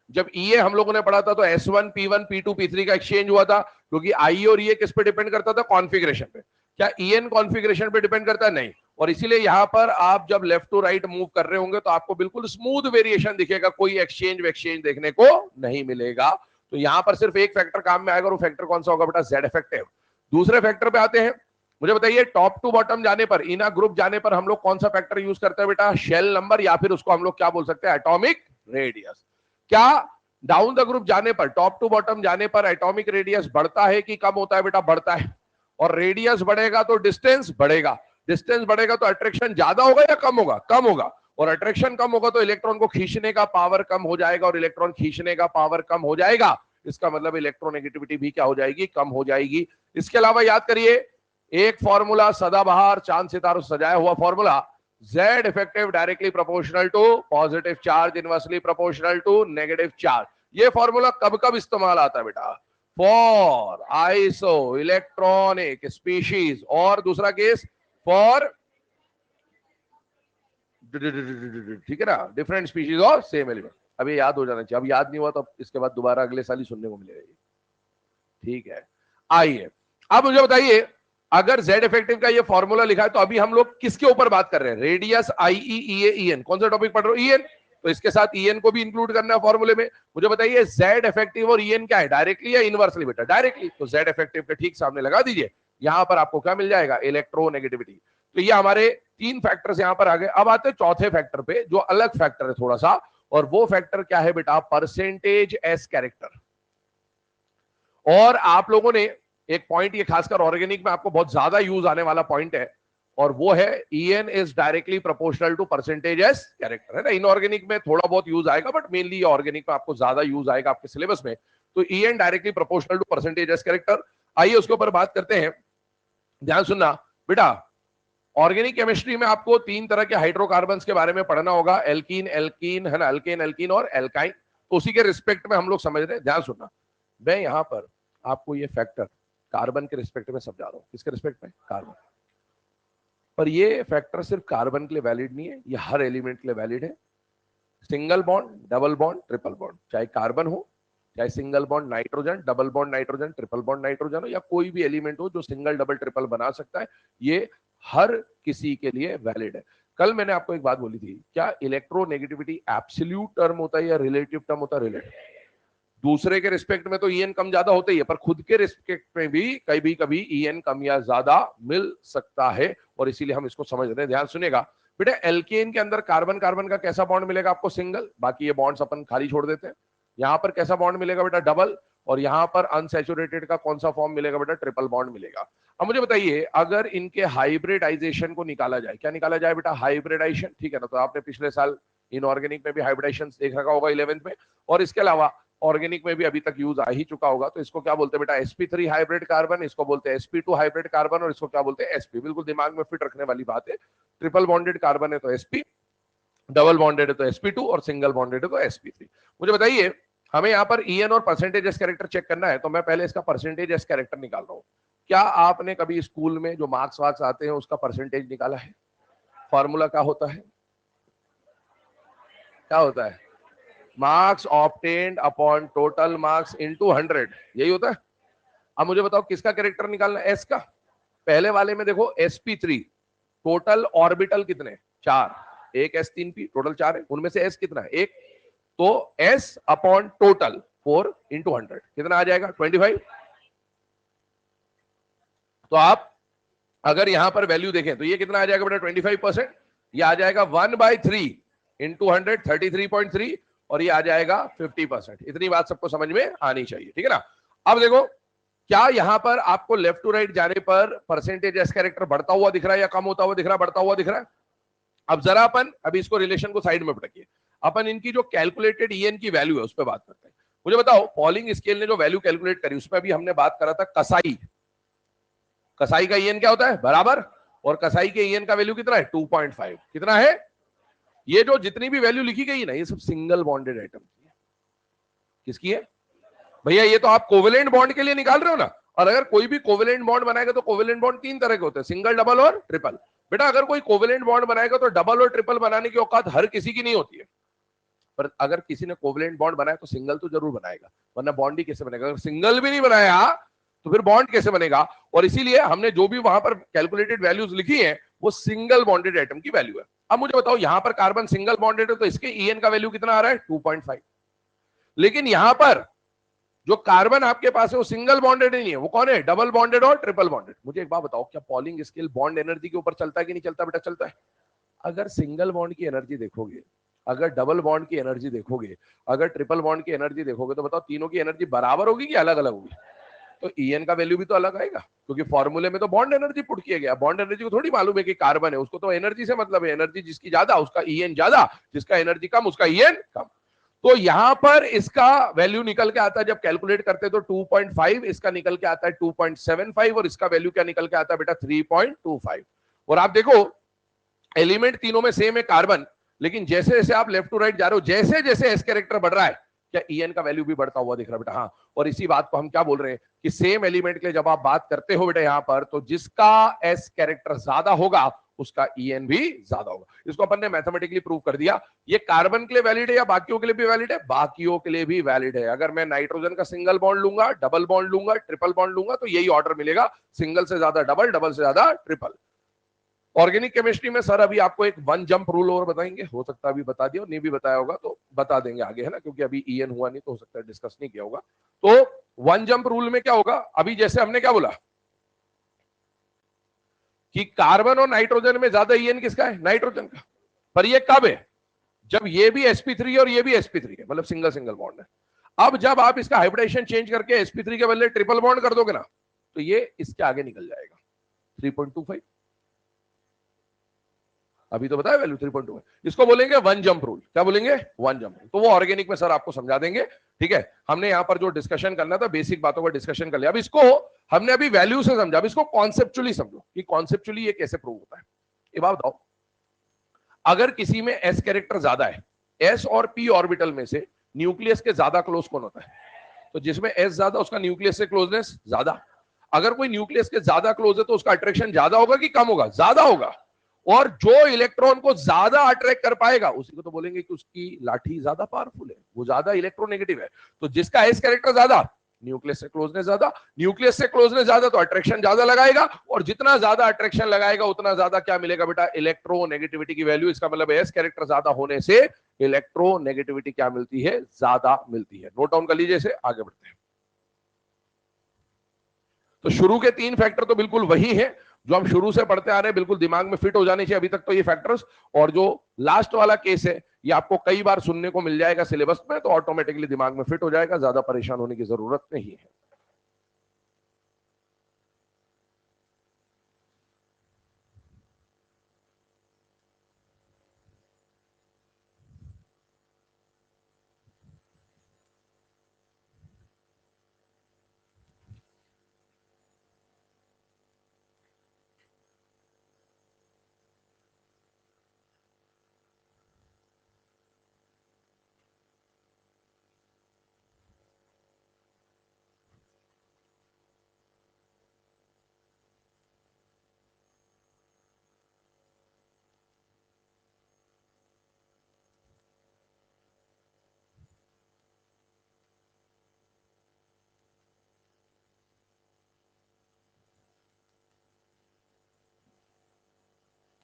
जब EA हम लोगों ने पढ़ा था तो S1 P1 P2 P3 का एक्सचेंज हुआ था। क्योंकि IE और EA किस पे डिपेंड करता था, कॉन्फ़िगरेशन पे। क्या EN कॉन्फ़िगरेशन पे डिपेंड करता है, नहीं। और इसीलिए यहां पर आप जब लेफ्ट टू राइट मूव कर रहे होंगे तो आपको बिल्कुल स्मूथ वेरिएशन दिखेगा, कोई एक्सचेंज देखने को नहीं मिलेगा। तो यहां पर सिर्फ एक फैक्टर काम में आएगा, और वो फैक्टर कौन सा होगा बेटा, Z इफेक्टिव। दूसरे फैक्टर पे आते हैं। मुझे बताइए, टॉप टू बॉटम जाने पर, इना ग्रुप जाने पर हम लोग कौन सा फैक्टर यूज करते हैं बेटा, शेल नंबर, या फिर उसको हम लोग क्या बोल सकते हैं, एटॉमिक रेडियस। क्या डाउन द ग्रुप जाने पर, टॉप टू बॉटम जाने पर एटॉमिक रेडियस बढ़ता है कि कम होता है बेटा, बढ़ता है। और रेडियस बढ़ेगा तो डिस्टेंस बढ़ेगा, डिस्टेंस बढ़ेगा तो अट्रैक्शन ज्यादा होगा या कम होगा, कम होगा। और अट्रैक्शन कम होगा तो इलेक्ट्रॉन को खींचने का पावर कम हो जाएगा, और इलेक्ट्रॉन खींचने का पावर कम हो जाएगा, इसका मतलब इलेक्ट्रोनेगेटिविटी भी क्या हो जाएगी, कम हो जाएगी। इसके अलावा याद करिए, एक फॉर्मूला सदाबहार चांद सितारों सजाया हुआ formula, Z effective directly proportional to positive charge inversely proportional to negative charge. ये फॉर्मूला कब कब इस्तेमाल आता है बेटा, फॉर आइसो इलेक्ट्रॉनिक स्पीशीज, और दूसरा केस फॉर, ठीक है ना, डिफरेंट स्पीशीज और सेम एलिमेंट। अब ये याद हो जाना चाहिए। अब याद नहीं हुआ तो इसके बाद दोबारा अगले साल ही सुनने को मिलेगा। ठीक है, आइए अब मुझे बताइए, अगर Z इफेक्टिव का ये फॉर्मूला लिखा है तो अभी हम लोग किसके ऊपर बात कर रहे हैं, रेडियस IEEA EN, कौन सा टॉपिक पढ़ रहे हो, EN। तो इसके साथ EN को भी इंक्लूड करना है फॉर्मूले में। मुझे बताइए, Z इफेक्टिव और EN क्या है, डायरेक्टली या इनवर्सली बेटा, डायरेक्टली। तो Z इफेक्टिव के ठीक सामने लगा दीजिए, यहां पर आपको क्या मिल जाएगा, इलेक्ट्रोनेगेटिविटी। तो ये हमारे 3 फैक्टर्स यहां पर आ गए। अब आते हैं चौथे फैक्टर पे, जो अलग फैक्टर है थोड़ा सा, और वो फैक्टर क्या है बेटा, परसेंटेज एस कैरेक्टर। और आप लोगों ने एक पॉइंट, ये खासकर ऑर्गेनिक में आपको बहुत ज्यादा यूज आने वाला पॉइंट है, और वो है EN is directly proportional to percentage s character, है ना। इनऑर्गेनिक में थोड़ा बहुत यूज आएगा, बट मेनली ऑर्गेनिक में आपको ज्यादा यूज आएगा आपके सिलेबस में। तो EN directly proportional to percentage s character. आइए उसके ऊपर बात करते हैं। ध्यान सुनना बेटा, ऑर्गेनिक केमिस्ट्री में आपको 3 तरह के हाइड्रोकार्बन्स के बारे में पढ़ना होगा, एल्कीन एल्कीन, है ना, अल्केन एल्कीन और एल्काइन। तो उसी के रिस्पेक्ट में हम लोग समझ रहे हैं। ध्यान सुनना, मैं यहां पर आपको ये फैक्टर कार्बन के रिस्पेक्ट में समझा रहा हूं। किसके रिस्पेक्ट में, कार्बन। पर ये फैक्टर सिर्फ कार्बन के लिए वैलिड नहीं है, ये हर एलिमेंट के लिए वैलिड है। Single bond, double bond, triple bond, चाहे कार्बन हो, चाहे single bond nitrogen, double bond nitrogen, triple bond nitrogen हो, या कोई भी एलिमेंट हो जो सिंगल डबल ट्रिपल बना सकता है, ये हर किसी के लिए वैलिड है। कल मैंने आपको एक बात बोली थी, क्या इलेक्ट्रोनेगेटिविटी एब्सोल्यूट टर्म होता है या रिलेटिव टर्म होता है, रिलेटिव। दूसरे के रिस्पेक्ट में तो ईएन कम ज्यादा होता ही है, पर खुद के रिस्पेक्ट में भी कभी कभी ईएन कम या ज्यादा मिल सकता है, और इसीलिए हम इसको समझ रहे हैं। ध्यान सुनिएगा बेटा, एल्केन के अंदर कार्बन कार्बन का कैसा बॉन्ड मिलेगा आपको? सिंगल, बाकी ये बॉन्ड्स अपन खाली छोड़ देते हैं। यहां पर कैसा बॉन्ड मिलेगा बेटा? डबल, और यहां पर अनसैचुरेटेड का कौन सा फॉर्म मिलेगा बेटा? ट्रिपल बॉन्ड मिलेगा। अब मुझे बताइए, अगर इनके हाइब्रिडाइजेशन को निकाला जाए, क्या निकाला जाए बेटा? हाइब्रिडाइजेशन, ठीक है ना? तो आपने पिछले साल इनऑर्गेनिक में भी हाइब्रिडाइजेशन देख रखा होगा 11th में, और इसके अलावा ऑर्गेनिक में भी अभी तक यूज आ ही चुका होगा। तो इसको क्या बोलते हैं बेटा? sp3 हाइब्रिड कार्बन, इसको बोलते हैं sp2 हाइब्रिड कार्बन, और इसको क्या बोलते हैं? sp। बिल्कुल दिमाग में फिट रखने वाली बात है। ट्रिपल बॉन्डेड कार्बन है तो sp, डबल बॉन्डेड है तो sp2, और सिंगल बॉन्डेड है तो sp3। मुझे बताइए, हमें यहाँ पर ईएन और परसेंटेज एस कैरेक्टर चेक करना है, तो मैं पहले इसका परसेंटेज एस कैरेक्टर निकाल रहा हूँ। क्या आपने कभी स्कूल में जो मार्क्स वार्क्स आते हैं उसका परसेंटेज निकाला है? फॉर्मूला क्या होता है? क्या होता है? Marks obtained upon total marks into 100, यही होता है। अब मुझे बताओ किसका कैरेक्टर निकालना है? एस का। पहले वाले में देखो sp3, टोटल ऑर्बिटल कितने? 4, एक s3p, टोटल 4 है, उनमें से s कितना है? 1, तो s अपॉन टोटल 4 इंटू 100 कितना आ जाएगा? 25। तो आप अगर यहां पर वैल्यू देखें तो ये कितना आ जाएगा बेटा? 25%। ये आ जाएगा 1/3 इंटू 100, 33.3, और ये आ जाएगा 50%। इतनी बात सबको समझ में आनी चाहिए, ठीक है ना? अब देखो, क्या यहां पर आपको लेफ्ट टू राइट जाने पर परसेंटेज एस कैरेक्टर बढ़ता हुआ दिख रहा है या कम होता हुआ दिख रहा है? बढ़ता हुआ दिख रहा है। अब जरा अपन अभी इसको रिलेशन को साइड में पटकिए, अपन इनकी जो कैलकुलेटेड ईएन की वैल्यू है उस पर बात करते हैं। मुझे बताओ, पॉलिंग स्केल ने जो वैल्यू कैलकुलेट करी उसमें अभी हमने बात करा था कसाई। कसाई का ईएन क्या होता है? बराबर, और कसाई के ईएन का वैल्यू कितना है? 2.5। कितना है? ये जो जितनी भी वैल्यू लिखी गई ना, ये सब सिंगल बॉन्डेड एटम की है। किसकी है भैया? ये तो आप कोवेलेंट बॉन्ड के लिए निकाल रहे हो ना। और अगर कोई भी कोवेलेंट बॉन्ड बनाएगा तो कोवेलेंट बॉन्ड 3 तरह के होते हैं, सिंगल, डबल और ट्रिपल। बेटा अगर कोई कोवेलेंट बॉन्ड बनाएगा तो डबल और ट्रिपल बनाने की औकात हर किसी की नहीं होती है, पर अगर किसी ने कोवेलेंट बॉन्ड बनाया तो सिंगल तो जरूर बनाएगा, वरना बॉन्ड ही कैसे बनेगा? अगर सिंगल भी नहीं बनाया तो फिर बॉन्ड कैसे बनेगा? और इसीलिए हमने जो भी वहां पर कैलकुलेटेड वैल्यूज लिखी है वो सिंगल बॉन्डेड एटम की वैल्यू है। अब मुझे बताओ, यहां पर कार्बन सिंगल बॉन्डेड है तो इसके ईएन का वैल्यू कितना आ रहा है? 2.5। लेकिन यहां पर जो कार्बन आपके पास है वो सिंगल बॉन्डेड नहीं है, वो कौन है? डबल बॉन्डेड और ट्रिपल बॉन्डेड। मुझे एक बात बताओ, क्या पॉलिंग स्केल बॉन्ड एनर्जी के ऊपर चलता है कि नहीं चलता? बेटा चलता है। अगर सिंगल बॉन्ड की एनर्जी देखोगे, अगर डबल बॉन्ड की एनर्जी देखोगे, अगर ट्रिपल बॉन्ड की एनर्जी देखोगे, तो बताओ तीनों की एनर्जी बराबर होगी कि अलग अलग होगी? तो ईएन का वैल्यू भी तो अलग आएगा, क्योंकि फॉर्मूले में तो बॉन्ड एनर्जी पुट किया गया। बॉन्ड एनर्जी को थोड़ी मालूम है कि कार्बन है, उसको तो एनर्जी से मतलब है। एनर्जी जिसकी ज्यादा उसका ईएन ज्यादा, जिसका एनर्जी कम उसका ईएन कम। तो यहां पर इसका वैल्यू निकल के आता है, जब कैलकुलेट करते हैं तो 2.5, इसका निकल के आता है 2.75, और इसका वैल्यू क्या निकल के आता है बेटा? 3.25। और आप देखो, एलिमेंट तीनों में सेम है कार्बन, लेकिन जैसे जैसे आप लेफ्ट टू राइट जा रहे हो, जैसे जैसे एस कैरेक्टर बढ़ रहा है, क्या ईएन का वैल्यू भी बढ़ता हुआ दिख रहा है बेटा? हाँ। और इसी बात को हम क्या बोल रहे हैं कि सेम एलिमेंट के लिए जब आप बात करते हो बेटा यहां पर, तो जिसका एस कैरेक्टर ज्यादा होगा उसका ईएन भी ज्यादा होगा। इसको अपन ने मैथमेटिकली प्रूव कर दिया। ये कार्बन के लिए वैलिड है या बाकियों के लिए भी वैलिड है? बाकियों के लिए भी वैलिड है। अगर मैं नाइट्रोजन का सिंगल बॉन्ड लूंगा, डबल बॉन्ड लूंगा, ट्रिपल बॉन्ड लूंगा, तो यही ऑर्डर मिलेगा, सिंगल से ज्यादा डबल, डबल से ज्यादा ट्रिपल। ऑर्गेनिक केमिस्ट्री में सर अभी आपको एक 1 जंप रूल और बताएंगे, हो सकता है अभी बता दिया, नहीं भी बताया होगा तो बता देंगे आगे, है ना, क्योंकि अभी ईएन हुआ नहीं तो हो सकता है डिस्कस नहीं किया होगा। तो 1 जंप रूल में क्या होगा? अभी जैसे हमने क्या बोला कि कार्बन और नाइट्रोजन में ज्यादा ईएन किसका है? नाइट्रोजन का। पर ये कब है? जब ये भी sp3 और ये भी sp3 है, मतलब सिंगल सिंगल बॉन्ड है। अब जब आप इसका हाइब्रिडाइजेशन चेंज करके sp3 के बदले ट्रिपल बॉन्ड कर दोगे ना, तो ये इसके आगे निकल जाएगा 3.25। अभी तो बताया वैल्यू 3.2 है। इसको बोलेंगे 1 जंप रूल। क्या बोलेंगे? 1 जंप रूल। तो वो ऑर्गेनिक में सर आपको समझा देंगे, ठीक है। हमने यहां पर जो डिस्कशन करना था बेसिक बातों का डिस्कशन कर लिया। अब इसको हमने अभी वैल्यू से समझा, अब इसको कॉन्सेप्चुअली समझो कि कॉन्सेप्चुअली ये कैसे प्रूव होता है। ये बात बताओ, अगर किसी में एस कैरेक्टर ज्यादा है, एस और पी ऑर्बिटल में से न्यूक्लियस के ज्यादा क्लोज कौन होता है? तो जिसमें एस ज्यादा उसका न्यूक्लियस से क्लोजनेस ज्यादा। अगर कोई न्यूक्लियस के ज्यादा क्लोज है तो उसका अट्रैक्शन ज्यादा होगा कि कम होगा? ज्यादा होगा। और जो इलेक्ट्रॉन को ज्यादा अट्रैक्ट कर पाएगा उसी को तो बोलेंगे कि उसकी लाठी ज्यादा पावरफुल है, वो ज्यादा इलेक्ट्रोनेगेटिव है। तो जिसका एस कैरेक्टर ज्यादा न्यूक्लियस से क्लोजनेस ज्यादा, न्यूक्लियस से क्लोजनेस ज्यादा तो अट्रैक्शन ज्यादा लगाएगा, और जितना ज्यादा अट्रैक्शन लगाएगा उतना ज्यादा क्या मिलेगा बेटा, इलेक्ट्रोनेगेटिविटी की वैल्यू। इसका मतलब एस कैरेक्टर ज्यादा होने से इलेक्ट्रोनेगेटिविटी क्या मिलती है, ज्यादा मिलती है। नोट डाउन कर लीजिए इसे, आगे बढ़ते हैं। तो शुरू के 3 फैक्टर तो बिल्कुल वही है जो हम शुरू से पढ़ते आ रहे हैं, बिल्कुल दिमाग में फिट हो जाने चाहिए अभी तक तो ये फैक्टर्स। और जो लास्ट वाला केस है ये आपको कई बार सुनने को मिल जाएगा सिलेबस में, तो ऑटोमेटिकली दिमाग में फिट हो जाएगा, ज्यादा परेशान होने की जरूरत नहीं है।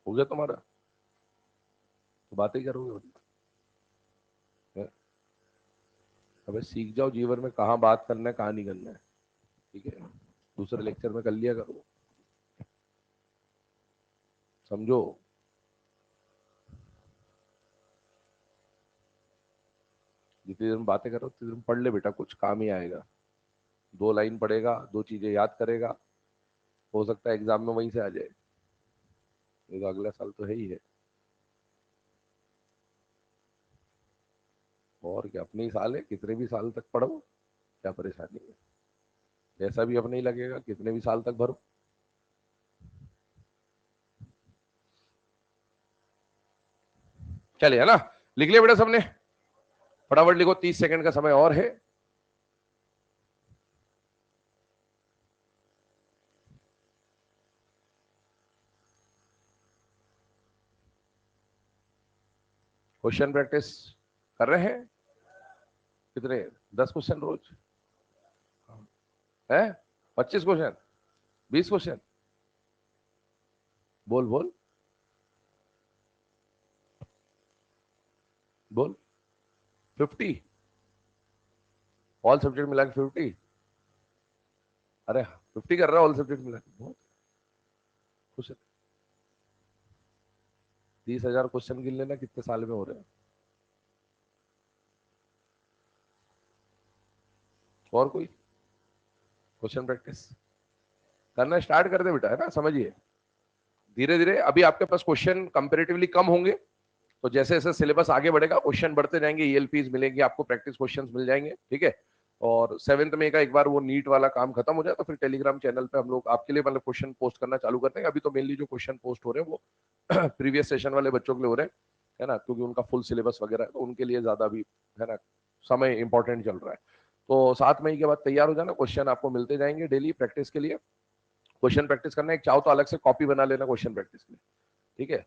हो गया तुम्हारा, तो बातें करोगे। अबे सीख जाओ जीवन में कहाँ बात करना है कहाँ नहीं करना है, ठीक है। दूसरे लेक्चर में कर लिया करो, समझो। जितनी देर में बातें करो उतनी देर में पढ़ ले बेटा, कुछ काम ही आएगा। 2 लाइन पढ़ेगा, 2 चीजें याद करेगा, हो सकता है एग्जाम में वहीं से आ जाए। ये तो अगला साल तो है ही है, और क्या, अपने ही साल है, कितने भी साल तक पढ़ो, क्या परेशानी है। ऐसा भी अब नहीं लगेगा, कितने भी साल तक भरो। चलिए, है ना, लिख लिया बेटा सबने, फटाफट लिखो, 30 सेकंड का समय और है। क्वेश्चन प्रैक्टिस कर रहे हैं कितने, 10 क्वेश्चन रोज है, 25 क्वेश्चन, 20 क्वेश्चन, बोल बोल बोल, 50, ऑल सब्जेक्ट मिला के 50। अरे 50 कर रहा है ऑल सब्जेक्ट मिला के, बहुत क्वेश्चन। 30,000 क्वेश्चन गिन लेना कितने साल में हो रहे हैं। और कोई क्वेश्चन प्रैक्टिस करना स्टार्ट कर दे बेटा, है ना, समझिए। धीरे धीरे अभी आपके पास क्वेश्चन कंपेरेटिवली कम होंगे, तो जैसे जैसे सिलेबस आगे बढ़ेगा क्वेश्चन बढ़ते जाएंगे, ईएलपीज मिलेंगे आपको, प्रैक्टिस क्वेश्चंस मिल जाएंगे, ठीक है। और 7th मई का एक बार वो नीट वाला काम खत्म हो जाए तो फिर टेलीग्राम चैनल पे हम लोग आपके लिए मतलब क्वेश्चन पोस्ट करना चालू कर देंगे। अभी तो मेनली जो क्वेश्चन पोस्ट हो रहे हैं वो प्रीवियस सेशन वाले बच्चों के लिए हो रहे हैं, है ना, क्योंकि उनका फुल सिलेबस वगैरह है, तो उनके लिए ज्यादा भी, है ना, समय इंपॉर्टेंट चल रहा है। तो 7 मई के बाद तैयार हो जाना, क्वेश्चन आपको मिलते जाएंगे डेली प्रैक्टिस के लिए। क्वेश्चन प्रैक्टिस करना, एक चाहो तो अलग से कॉपी बना लेना क्वेश्चन प्रैक्टिस के लिए, ठीक है।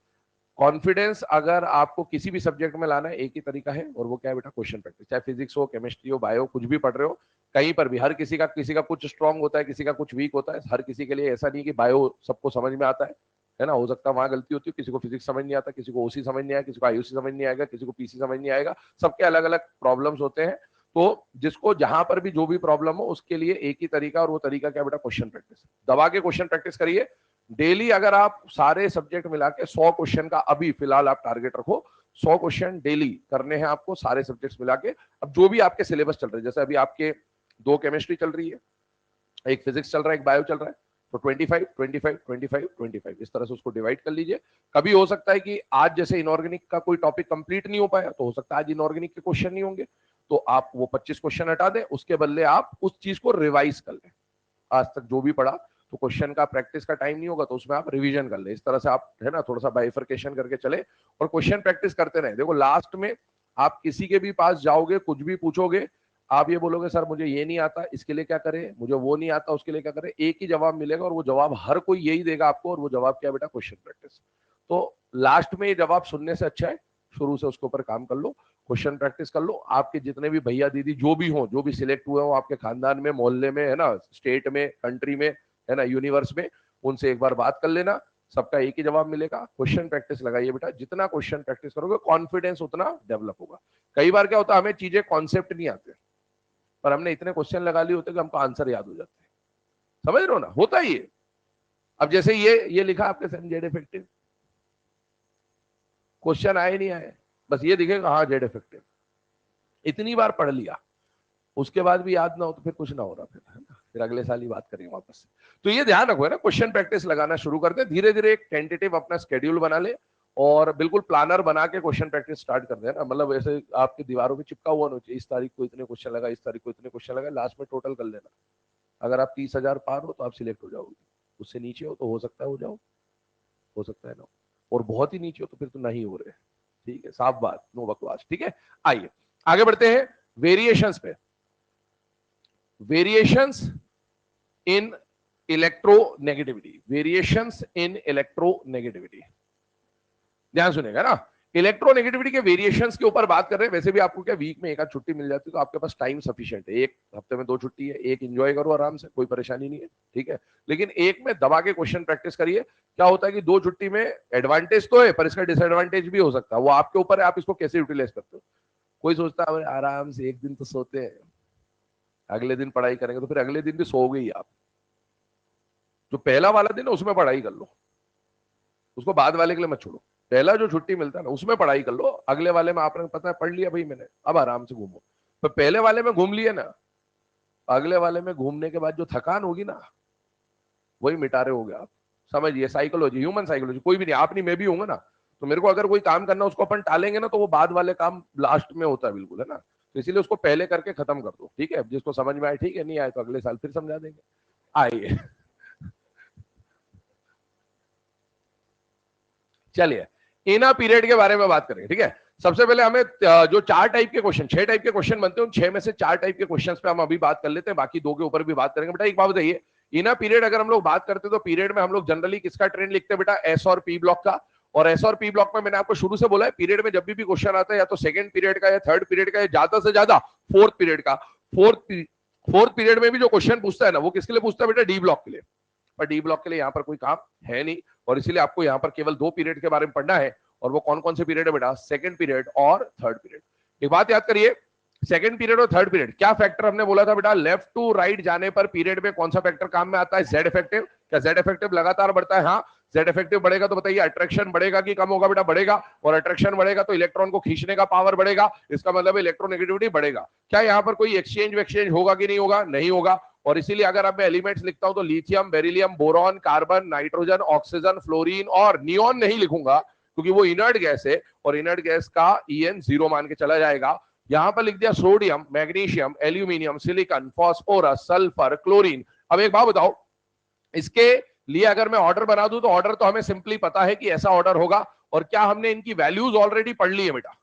कॉन्फिडेंस अगर आपको किसी भी सब्जेक्ट में लाना है, एक ही तरीका है, और वो क्या है बेटा, क्वेश्चन प्रैक्टिस। चाहे फिजिक्स हो, केमिस्ट्री हो, बायो, कुछ भी पढ़ रहे हो, कहीं पर भी हर किसी का कुछ स्ट्रांग होता है, किसी का कुछ वीक होता है। हर किसी के लिए ऐसा नहीं कि बायो सबको समझ में आता है ना, हो सकता है वहां गलती होती है, किसी को फिजिक्स समझ नहीं आता, किसी को ओसी समझ नहीं आएगा, किसी को आईयूसी समझ नहीं आएगा, किसी को पीसी समझ नहीं आएगा, सबके अलग अलग प्रॉब्लम्स होते हैं। तो जिसको जहां पर भी जो भी प्रॉब्लम हो उसके लिए एक ही तरीका, और वो तरीका क्या बेटा, क्वेश्चन प्रैक्टिस। दबा के क्वेश्चन प्रैक्टिस करिए डेली। अगर आप सारे सब्जेक्ट मिला के 100 क्वेश्चन का अभी फिलहाल आप टारगेट रखो, 100 क्वेश्चन डेली करने हैं आपको सारे सब्जेक्ट्स मिला के। अब जो भी आपके सिलेबस चल रहे हैं, जैसे अभी आपके 2 केमिस्ट्री चल रही है, एक फिजिक्स चल रहा है, एक बायो चल रहा है, तो 25 25 25 25 इस तरह से उसको डिवाइड कर लीजिए। कभी हो सकता है कि आज जैसे इनऑर्गेनिक का कोई टॉपिक कंप्लीट नहीं हो पाया, तो हो सकता है आज इनऑर्गेनिक के क्वेश्चन नहीं होंगे, तो आप वो 25 क्वेश्चन हटा दें, उसके बदले आप उस चीज को रिवाइज कर लें। आज तक जो भी पढ़ा, तो क्वेश्चन का प्रैक्टिस का टाइम नहीं होगा तो उसमें आप रिवीजन कर ले। इस तरह से आप, है ना, थोड़ा सा बाइफरकेशन करके चले और क्वेश्चन प्रैक्टिस करते रहे। देखो लास्ट में आप किसी के भी पास जाओगे, कुछ भी पूछोगे, आप ये बोलोगे सर मुझे ये नहीं आता, इसके लिए क्या करें, मुझे वो नहीं आता, उसके लिए क्या करें, एक ही जवाब मिलेगा, और वो जवाब हर कोई यही देगा आपको, और वो जवाब क्या बेटा, क्वेश्चन प्रैक्टिस। तो लास्ट में ये जवाब सुनने से अच्छा है शुरू से उसके ऊपर काम कर लो। क्वेश्चन प्रैक्टिस कर लो। आपके जितने भी भैया दीदी जो भी हो, जो भी सिलेक्ट हुए हो आपके खानदान में, मोहल्ले में, है ना, स्टेट में, कंट्री में, है ना, यूनिवर्स में, उनसे एक बार बात कर लेना। सबका एक ही जवाब मिलेगा। क्वेश्चन प्रैक्टिस लगाइए बेटा, जितना क्वेश्चन प्रैक्टिस करोगे कॉन्फिडेंस उतना डेवलप होगा। कई बार क्या होता है, हमें चीजें कॉन्सेप्ट नहीं आते, पर हमने इतने क्वेश्चन लगा लिए होते कि हमको आंसर याद हो जाते हैं। समझ रहे हो ना, होता ही है। अब जैसे ये लिखा आपके सेम जेड इफेक्टिव, क्वेश्चन आए नहीं आए, बस ये दिखेगा हाँ जेड इफेक्टिव। इतनी बार पढ़ लिया, उसके बाद भी याद ना हो तो फिर कुछ ना हो रहा, फिर है ना, फिर अगले साल ही बात करेंगे वापस से। तो ये ध्यान रखो है ना, क्वेश्चन प्रैक्टिस लगाना शुरू कर दे धीरे धीरे। एक टेंटेटिव अपना स्केड्यूल बना ले और बिल्कुल प्लानर बना के क्वेश्चन प्रैक्टिस स्टार्ट कर देना। मतलब ऐसे आपकी दीवारों पे चिपका हुआ नहीं, इस तारीख को इतने क्वेश्चन लगा, इस तारीख को इतने क्वेश्चन लगा, लास्ट में टोटल कर लेना। अगर आप 30,000 पार हो तो आप सिलेक्ट हो जाओगे, उससे नीचे हो तो हो सकता है हो जाओ, हो सकता है ना, और बहुत ही नीचे हो तो फिर तो नहीं हो रहे। ठीक है, साफ बात, नो बकवास। ठीक है, आइए आगे बढ़ते हैं वेरिएशंस पे। Variations in electronegativity, variations in electronegativity, ध्यान सुनेगा ना। इलेक्ट्रोनेगेटिविटी के वेरिएशंस के ऊपर बात कर रहे हैं। वैसे भी आपको क्या वीक में एक आध छुट्टी मिल जाती है तो आपके पास टाइम सफिशिएंट है, एक हफ्ते में 2 छुट्टी है, एक एंजॉय करो आराम से, कोई परेशानी नहीं है। ठीक है, लेकिन एक में दबा के क्वेश्चन प्रैक्टिस करिए। क्या होता है कि 2 छुट्टी में एडवांटेज तो है पर इसका डिसएडवांटेज भी हो सकता है, वो आपके ऊपर है, आप इसको कैसे यूटिलाइज करते हो। कोई सोचता है आराम से एक दिन तो सोते हैं, अगले दिन पढ़ाई करेंगे, तो फिर अगले दिन भी सोओगे ही आप। जो पहला वाला दिन है उसमें पढ़ाई कर लो, उसको बाद वाले के लिए मत छोड़ो। पहला जो छुट्टी मिलता है ना उसमें पढ़ाई कर लो, अगले वाले में आपने पता है पढ़ लिया भाई मैंने, अब आराम से घूमो। पर पहले वाले में घूम लिए ना, अगले वाले में घूमने के बाद जो थकान होगी ना, वही मिटा रहे होगे आप। समझिए, साइकोलॉजी, ह्यूमन साइकोलॉजी, कोई भी नहीं, आप नहीं मैं भी होंगे ना, तो मेरे को अगर कोई काम करना उसको अपन टालेंगे ना तो वो बाद वाले काम लास्ट में होता है, बिल्कुल, है ना। तो इसीलिए उसको पहले करके खत्म कर दो। ठीक है, जिसको समझ में आए ठीक है, नहीं आए तो अगले साल फिर समझा देंगे। आइए चलिए इना पीरियड के बारे में बात करेंगे। ठीक है, सबसे पहले हमें जो 4 टाइप के क्वेश्चन, 6 टाइप के क्वेश्चन बनते हैं, उन 6 में से 4 टाइप के क्वेश्चंस पे हम अभी बात कर लेते हैं, बाकी 2 के ऊपर भी बात करेंगे। बेटा एक बात बताइए, इना पीरियड अगर हम लोग बात करते हैं तो पीरियड में हम लोग जनरली किसका ट्रेंड लिखते हैं बेटा, एस और पी ब्लॉक का। और एस और पी ब्लॉक में मैंने आपको शुरू से बोला है, पीरियड में जब भी क्वेश्चन आता है या तो सेकंड पीरियड का या थर्ड पीरियड का या ज्यादा से ज्यादा फोर्थ पीरियड का। फोर्थ पीरियड में भी जो क्वेश्चन पूछता है ना वो किसके लिए पूछता है बेटा, डी ब्लॉक के लिए। पर डी ब्लॉक के लिए यहाँ पर कोई काम है नहीं, और इसीलिए आपको यहाँ पर केवल 2 पीरियड के बारे में पढ़ना है। और वो कौन कौन से पीरियड है बेटा, सेकंड पीरियड और थर्ड पीरियड। एक बात याद करिए, सेकंड पीरियड और थर्ड पीरियड क्या फैक्टर हमने बोला था बेटा, लेफ्ट टू राइट जाने पर पीरियड में कौन सा फैक्टर काम में आता है, जेड इफेक्टिव। क्या जेड इफेक्टिव लगातार बढ़ता है? हाँ, जेड इफेक्टिव बढ़ेगा तो बताइए अट्रैक्शन बढ़ेगा कि कम होगा बेटा, बढ़ेगा। और अट्रैक्शन बढ़ेगा तो इलेक्ट्रॉन को खींचने का पावर बढ़ेगा, इसका मतलब इलेक्ट्रोनेगेटिविटी बढ़ेगा। क्या यहाँ पर कोई एक्सचेंज होगा कि नहीं होगा? नहीं होगा। और इसीलिए अगर अब मैं एलिमेंट्स लिखता हूं तो lithium, beryllium, boron, carbon, nitrogen, oxygen, fluorine और नियोन नहीं लिखूंगा, क्योंकि वो इनर्ट गैस है और इनर्ट गैस का ईएन 0 मान के चला जाएगा। यहां पर लिख दिया sodium, magnesium, aluminium, silicon, phosphorus, sulphur, chlorine. अब एक बात बताओ, इसके लिए अगर मैं ऑर्डर बना दूं तो ऑर्डर तो हमें सिंपली पता है कि ऐसा ऑर्डर होगा। और क्या हमने इनकी वैल्यूज ऑलरेडी पढ़ ली है बेटा?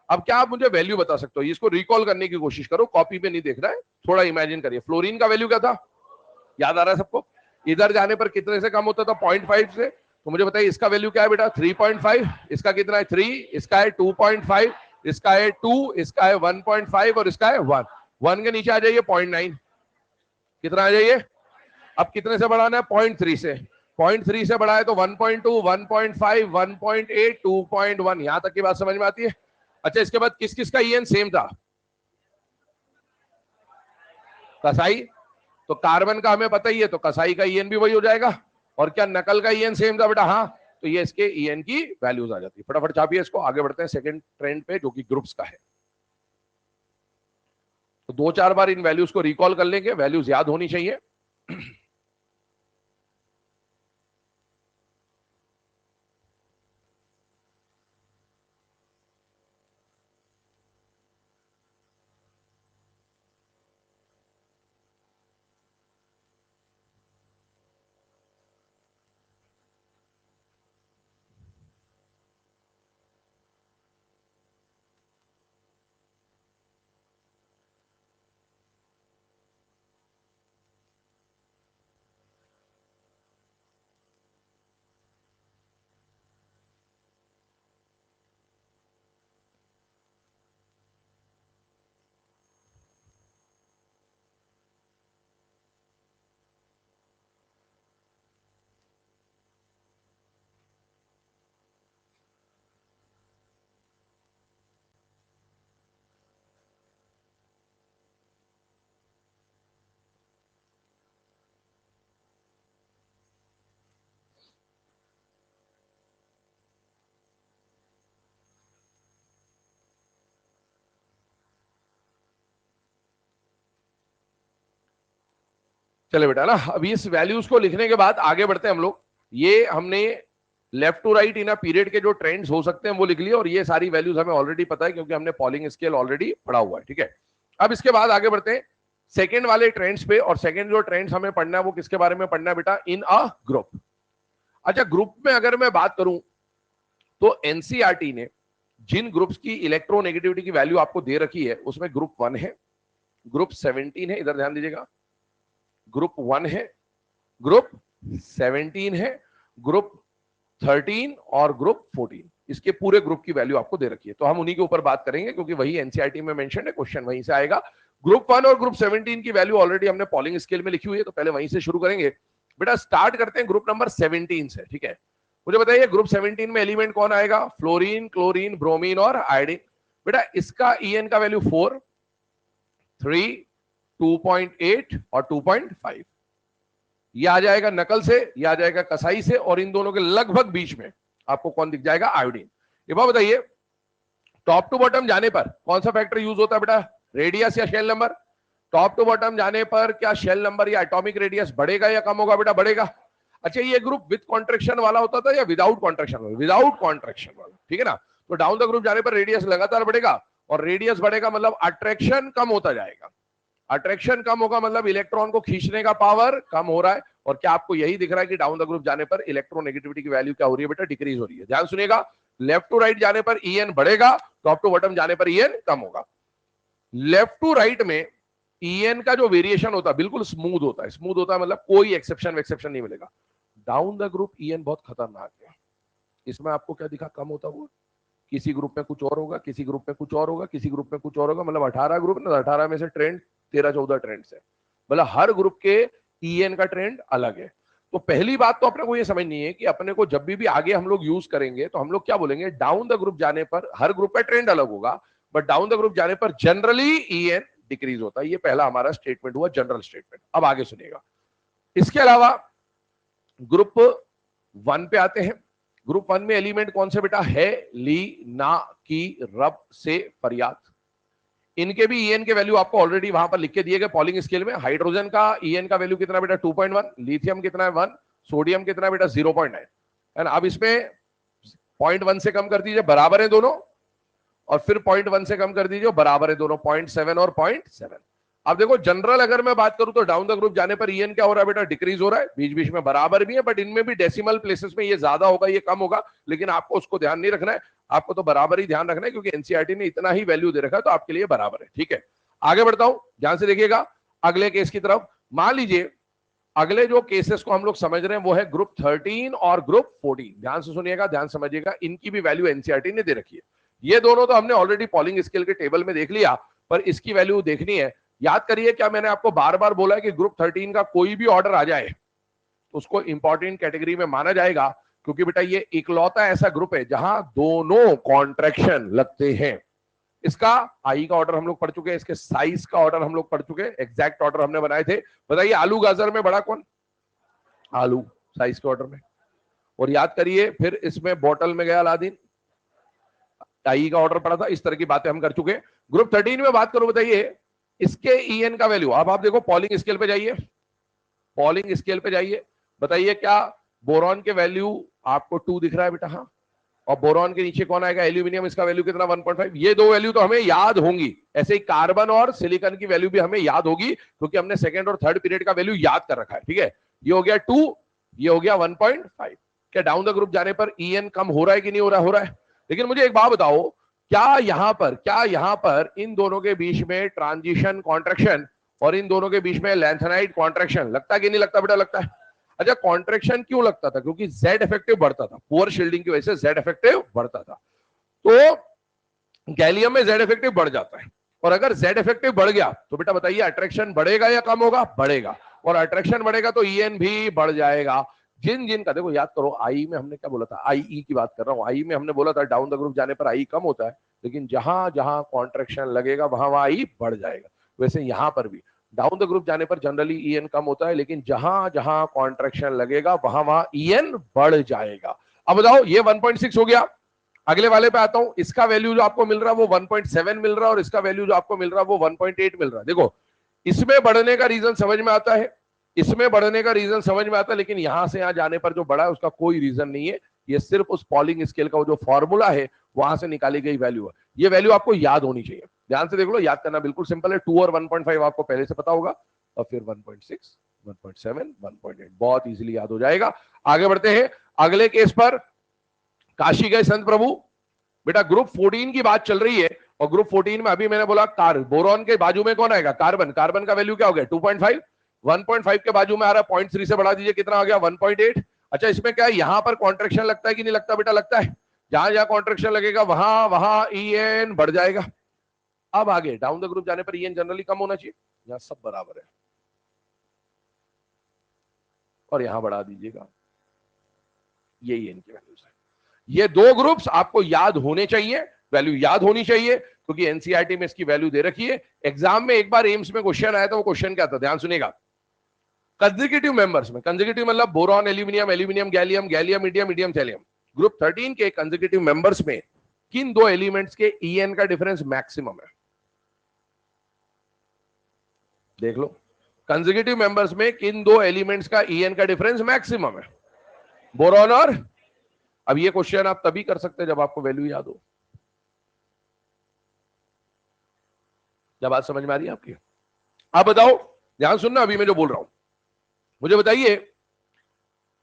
अब क्या आप मुझे वैल्यू बता सकते हो? इसको रिकॉल करने की कोशिश करो, कॉपी पे नहीं देख रहा है, थोड़ा इमेजिन करिए। फ्लोरीन का वैल्यू क्या था, याद आ रहा है सबको? इधर जाने पर कितने से कम होता था, 0.5 से। तो मुझे बताइए इसका वैल्यू क्या है बेटा, 3.5। इसका कितना है, 3। इसका है 2.5। इसका है 2। इसका है 1.5 और इसका है 1। 1 के नीचे आ जाइए, 0.9। कितना आ जाइए? अब कितने से बढ़ाना है, 0.3 से। 0.3 से बढ़ाए तो 1.2, 1.5, 1.8, 2.1। यहां तक की बात समझ में आती है? अच्छा, इसके बाद किस किस का ईएन सेम था? कसाई। तो कार्बन का हमें पता ही है, तो कसाई का ईएन भी वही हो जाएगा। और क्या नकल का ईएन सेम था बेटा? हाँ। तो ये इसके ईएन की वैल्यूज आ जाती है। फटाफट छापिए इसको, आगे बढ़ते हैं सेकंड ट्रेंड पे जो कि ग्रुप्स का है। तो 2-4 बार इन वैल्यूज को रिकॉल कर लेंगे, वैल्यूज याद होनी चाहिए। चले बेटा ना, अभी इस वैल्यूज को लिखने के बाद आगे बढ़ते हैं हम लोग। ये हमने left to right in a period के जो ट्रेंड्स हो सकते हैं वो लिख लिए, और ये सारी वैल्यूज हमें ऑलरेडी पता है क्योंकि हमने पॉलिंग स्केल ऑलरेडी पढ़ा हुआ है, ठीक है। अब इसके बाद आगे बढ़ते हैं सेकंड वाले ट्रेंड्स पे, और सेकंड जो ट्रेंड्स हमें पढ़ना है वो किसके बारे में पढ़ना है बेटा, इन अ ग्रुप। अच्छा, ग्रुप में अगर मैं बात करूं तो एनसीईआरटी ने जिन ग्रुप्स की इलेक्ट्रोनेगेटिविटी की वैल्यू आपको दे रखी है उसमें ग्रुप 1 है, ग्रुप 17 है, इधर ध्यान दीजिएगा, ग्रुप 1 है, ग्रुप 17 है, ग्रुप 13 और ग्रुप 14, इसके पूरे ग्रुप की वैल्यू आपको दे रखी है। तो हम उन्हीं के ऊपर बात करेंगे क्योंकि वही एनसीईआरटी में मेंशन है, क्वेश्चन वहीं से आएगा। ग्रुप 1 और ग्रुप 17 की वैल्यू ऑलरेडी हमने पॉलिंग स्केल में लिखी हुई है, तो पहले वहीं से शुरू करेंगे बेटा। स्टार्ट करते हैं ग्रुप नंबर 17 से, ठीक है। मुझे बताइए ग्रुप 17 में एलिमेंट कौन आएगा, फ्लोरीन, क्लोरीन, ब्रोमीन और आयोडीन। बेटा इसका ईएन का वैल्यू 4, 3, 2.8 और 2.5, ये आ जाएगा नकल से, ये आ जाएगा कसाई से, और इन दोनों के लगभग बीच में आपको कौन दिख जाएगा, आयोडीन। ये बात बताइए टॉप टू बॉटम जाने पर कौन सा फैक्टर यूज होता है बेटा, रेडियस या shell number. Top to bottom जाने पर क्या शेल नंबर या एटॉमिक रेडियस बढ़ेगा या कम होगा बेटा, बढ़ेगा। अच्छा, ये ग्रुप विद कॉन्ट्रैक्शन वाला होता था या विदाउट कॉन्ट्रैक्शन वाला, विदाउट कॉन्ट्रैक्शन वाला, ठीक है ना। तो डाउन द ग्रुप जाने पर रेडियस लगातार बढ़ेगा, और रेडियस बढ़ेगा मतलब अट्रैक्शन कम होता जाएगा। अट्रैक्शन कम होगा मतलब इलेक्ट्रॉन को खींचने का पावर कम हो रहा है। और क्या आपको यही दिख रहा है कि डाउन द ग्रुप जाने पर इलेक्ट्रोनेगेटिविटी की वैल्यू क्या हो रही है बेटा, डिक्रीज हो रही है। ध्यान सुनिएगा, लेफ्ट टू राइट जाने पर ईएन बढ़ेगा, टॉप टू बॉटम जाने पर ईएन कम होगा। लेफ्ट टू राइट में ईएन का जो वेरिएशन होता है बिल्कुल स्मूथ होता है, स्मूथ होता है मतलब कोई एक्सेप्शन नहीं मिलेगा। डाउन द ग्रुप ईएन बहुत खतरनाक है, इसमें आपको क्या दिखा, कम होता हुआ। किसी ग्रुप में कुछ और होगा, किसी ग्रुप में कुछ और होगा, किसी ग्रुप में कुछ और होगा, मतलब 18 ग्रुप ना, 18 में से ट्रेंड 13-14 ट्रेंड है, मतलब हर ग्रुप के ईएन का ट्रेंड अलग है। तो पहली बात तो अपने को ये समझनी है कि अपने को जब भी आगे हम लोग यूज करेंगे तो हम लोग क्या बोलेंगे, डाउन द ग्रुप जाने पर हर ग्रुप का ट्रेंड अलग होगा, बट डाउन द ग्रुप जाने पर जनरली ईएन डिक्रीज होता है। ये पहला हमारा स्टेटमेंट हुआ, जनरल स्टेटमेंट। अब आगे सुनिएगा, इसके अलावा ग्रुप 1 पे आते हैं। ग्रुप 1 में एलिमेंट कौन से बेटा, है, ली, ना, की, रब, से, पर्याप्त। इनके भी ईएन के वैल्यू आपको ऑलरेडी वहां पर लिख के दिए गए पॉलिंग स्केल में। हाइड्रोजन का ईएन का वैल्यू कितना बेटा, 2.1, लिथियम कितना है 1, सोडियम कितना है बेटा 0.9। एंड अब इसमें 0.1 से कम कर दीजिए, बराबर है दोनों, और फिर 0.1 से कम कर दीजिए, बराबर है दोनों, 0.7 और 0.7। अब देखो जनरल अगर मैं बात करूं तो डाउन द ग्रुप जाने पर ईएन क्या हो रहा है बेटा, डिक्रीज हो रहा है। बीच बीच में बराबर भी है, बट इनमें भी डेसिमल प्लेसेस में ये ज्यादा होगा, ये कम होगा, लेकिन आपको उसको ध्यान नहीं रखना है, आपको तो बराबर ही ध्यान रखना है क्योंकि एनसीईआरटी ने इतना ही वैल्यू दे रखा है, तो आपके लिए बराबर है, ठीक है। आगे बढ़ता हूं, ध्यान से देखिएगा अगले केस की तरफ। मान लीजिए अगले जो केसेस को हम लोग समझ रहे हैं वो है ग्रुप 13 और ग्रुप 14। ध्यान से सुनिएगा, ध्यान समझिएगा, इनकी भी वैल्यू एनसीईआरटी ने दे रखी है। ये दोनों तो हमने ऑलरेडी पॉलिंग स्केल के टेबल में देख लिया, पर इसकी वैल्यू देखनी है। याद करिए, क्या मैंने आपको बार बार बोला है कि ग्रुप 13 का कोई भी ऑर्डर आ जाए तो उसको इंपॉर्टेंट कैटेगरी में माना जाएगा, क्योंकि बेटा ये इकलौता ऐसा ग्रुप है जहां दोनों कॉन्ट्रैक्शन लगते हैं। इसका आई का ऑर्डर हम लोग पढ़ चुके हैं, इसके साइज का ऑर्डर हम लोग पढ़ चुके हैं, एग्जैक्ट ऑर्डर हमने बनाए थे। बताइए आलू गाजर में बड़ा कौन, आलू, साइज के ऑर्डर में। और याद करिए फिर इसमें बॉटल में गया अलादीन, आई का ऑर्डर पड़ा था। इस तरह की बातें हम कर चुके हैं। ग्रुप 13 में बात करो, बताइए इसके ईएन का वैल्यू। अब आप देखो पॉलिंग स्केल पे जाइए, पॉलिंग स्केल पे जाइए, बताइए क्या बोरॉन के वैल्यू आपको 2 दिख रहा है बेटा, हाँ, और बोरॉन के नीचे कौन आएगा, एल्यूमिनियम, इसका वैल्यू कितना 1.5। ये दो वैल्यू तो हमें याद होंगी। ऐसे ही कार्बन और सिलिकॉन की वैल्यू भी हमें याद होगी क्योंकि हमने सेकंड और थर्ड पीरियड का वैल्यू याद कर रखा है, ठीक है। ये हो गया 2, ये हो गया 1.5। क्या डाउन द ग्रुप जाने पर ईएन कम हो रहा है कि नहीं हो रहा, हो रहा है। लेकिन मुझे एक बात बताओ, क्या यहां पर इन दोनों के बीच में ट्रांजिशन कॉन्ट्रैक्शन और इन दोनों के बीच में लेंथेनाइड कॉन्ट्रैक्शन लगता है कि नहीं लगता बेटा, लगता है। अच्छा, कॉन्ट्रैक्शन क्यों लगता था, क्योंकि जेड इफेक्टिव बढ़ता था, पुअर शील्डिंग की वजह से जेड इफेक्टिव बढ़ता था। तो गैलियम में जेड इफेक्टिव बढ़ जाता है, और अगर जेड इफेक्टिव बढ़ गया तो बेटा बताइए अट्रैक्शन बढ़ेगा या कम होगा, बढ़ेगा, और अट्रैक्शन बढ़ेगा तो ईएन भी बढ़ जाएगा। जिन का देखो याद करो, आई में हमने क्या बोला था, आई की बात कर रहा हूं, आई में हमने बोला था डाउन द ग्रुप जाने पर आई कम होता है, लेकिन जहां जहां कॉन्ट्रैक्शन लगेगा वहां वहां आई बढ़ जाएगा। वैसे यहां पर भी डाउन द ग्रुप जाने पर जनरली ईएन कम होता है, लेकिन जहां जहां कॉन्ट्रैक्शन लगेगा वहां वहां ईएन बढ़ जाएगा। अब बताओ, ये 1.6 हो गया। अगले वाले पे आता हूं, इसका वैल्यू जो आपको मिल रहा है वो 1.7 मिल रहा है, और इसका वैल्यू जो आपको मिल रहा है वो 1.8 मिल रहा है। देखो इसमें बढ़ने का रीजन समझ में आता है, इसमें बढ़ने का रीजन समझ में आता है, लेकिन यहां से यहां जाने पर जो बढ़ा है उसका कोई रीजन नहीं है। ये सिर्फ उस पॉलिंग स्केल का जो फॉर्मूला है वहां से निकाली गई वैल्यू है। ये वैल्यू आपको याद होनी चाहिए। ध्यान से देख लो, याद करना बिल्कुल सिंपल है। 2 और 1.5 आपको पहले से पता होगा, और फिर 1.6, 1.7, 1.8 बहुत इजीली याद हो जाएगा। आगे बढ़ते हैं अगले केस पर। काशी गए संत प्रभु। बेटा ग्रुप 14 की बात चल रही है, और ग्रुप 14 में अभी मैंने बोला बोरॉन के बाजू में कौन आएगा? कार्बन। कार्बन का वैल्यू क्या हो गया? 2.5। 1.5 के बाजू में आ रहा है 0.3 से बढ़ा दीजिए, कितना आ गया? 1.8। अच्छा, इसमें क्या है, यहां पर कॉन्ट्रेक्शन लगता है कि नहीं लगता? बेटा लगता है। जहां जहां कॉन्ट्रेक्शन लगेगा वहां वहां ईएन बढ़ जाएगा। अब आगे डाउन द ग्रुप जाने पर ईएन जनरली कम होना चाहिए। यहां सब बराबर है, और यहां बढ़ा दीजिएगा। ये ईएन की वैल्यूज है। ये दो ग्रुप्स आपको याद होने चाहिए, वैल्यू याद होनी चाहिए, क्योंकि एनसीईआरटी में इसकी वैल्यू दे रखी है। एग्जाम में एक बार एम्स में क्वेश्चन आया था, वो क्वेश्चन क्या था? ध्यान सुनिएगा। कंसेक्यूटिव मेंबर्स में, कंसेक्यूटिव मतलब boron, aluminium, aluminium gallium, gallium medium, medium thallium. Group 13 के कंसेक्यूटिव मेंबर्स में किन दो एलिमेंट्स के ईएन का डिफरेंस मैक्सिमम है? देख लो, कंसेक्यूटिव मेंबर्स में किन दो एलिमेंट्स का ईएन का डिफरेंस मैक्सिमम है? बोरॉन और। अब ये क्वेश्चन आप तभी कर सकते हैं जब आपको वैल्यू याद हो। क्या बात समझ में आ रही है आपकी? आप बताओ, ध्यान सुनना अभी मैं जो बोल रहा हूं। मुझे बताइए,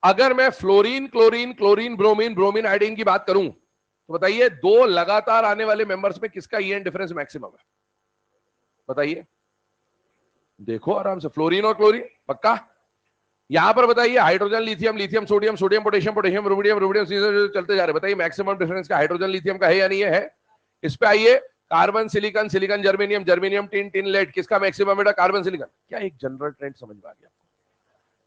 अगर मैं fluorine, chlorine, chlorine, bromine, bromine, iodine की बात करूं, तो बताइए दो लगातार आने वाले मेंबर्स में किसका ईएन डिफरेंस मैक्सिमम है? बताइए, देखो आराम से, फ्लोरीन और क्लोरीन पक्का। यहां पर बताइए hydrogen, lithium, lithium, sodium, sodium, potassium, potassium, rubidium, rubidium, चलते जा रहे। बताइए मैक्सिमम डिफरेंस का हाइड्रोजन लिथियम का है या नहीं है? इस पे आइए, carbon, silicon, silicon, germanium, germanium, tin, tin, lead, किसका मैक्सिमम बेटा? Carbon, silicon. क्या एक जनरल ट्रेंड समझ में आ गया?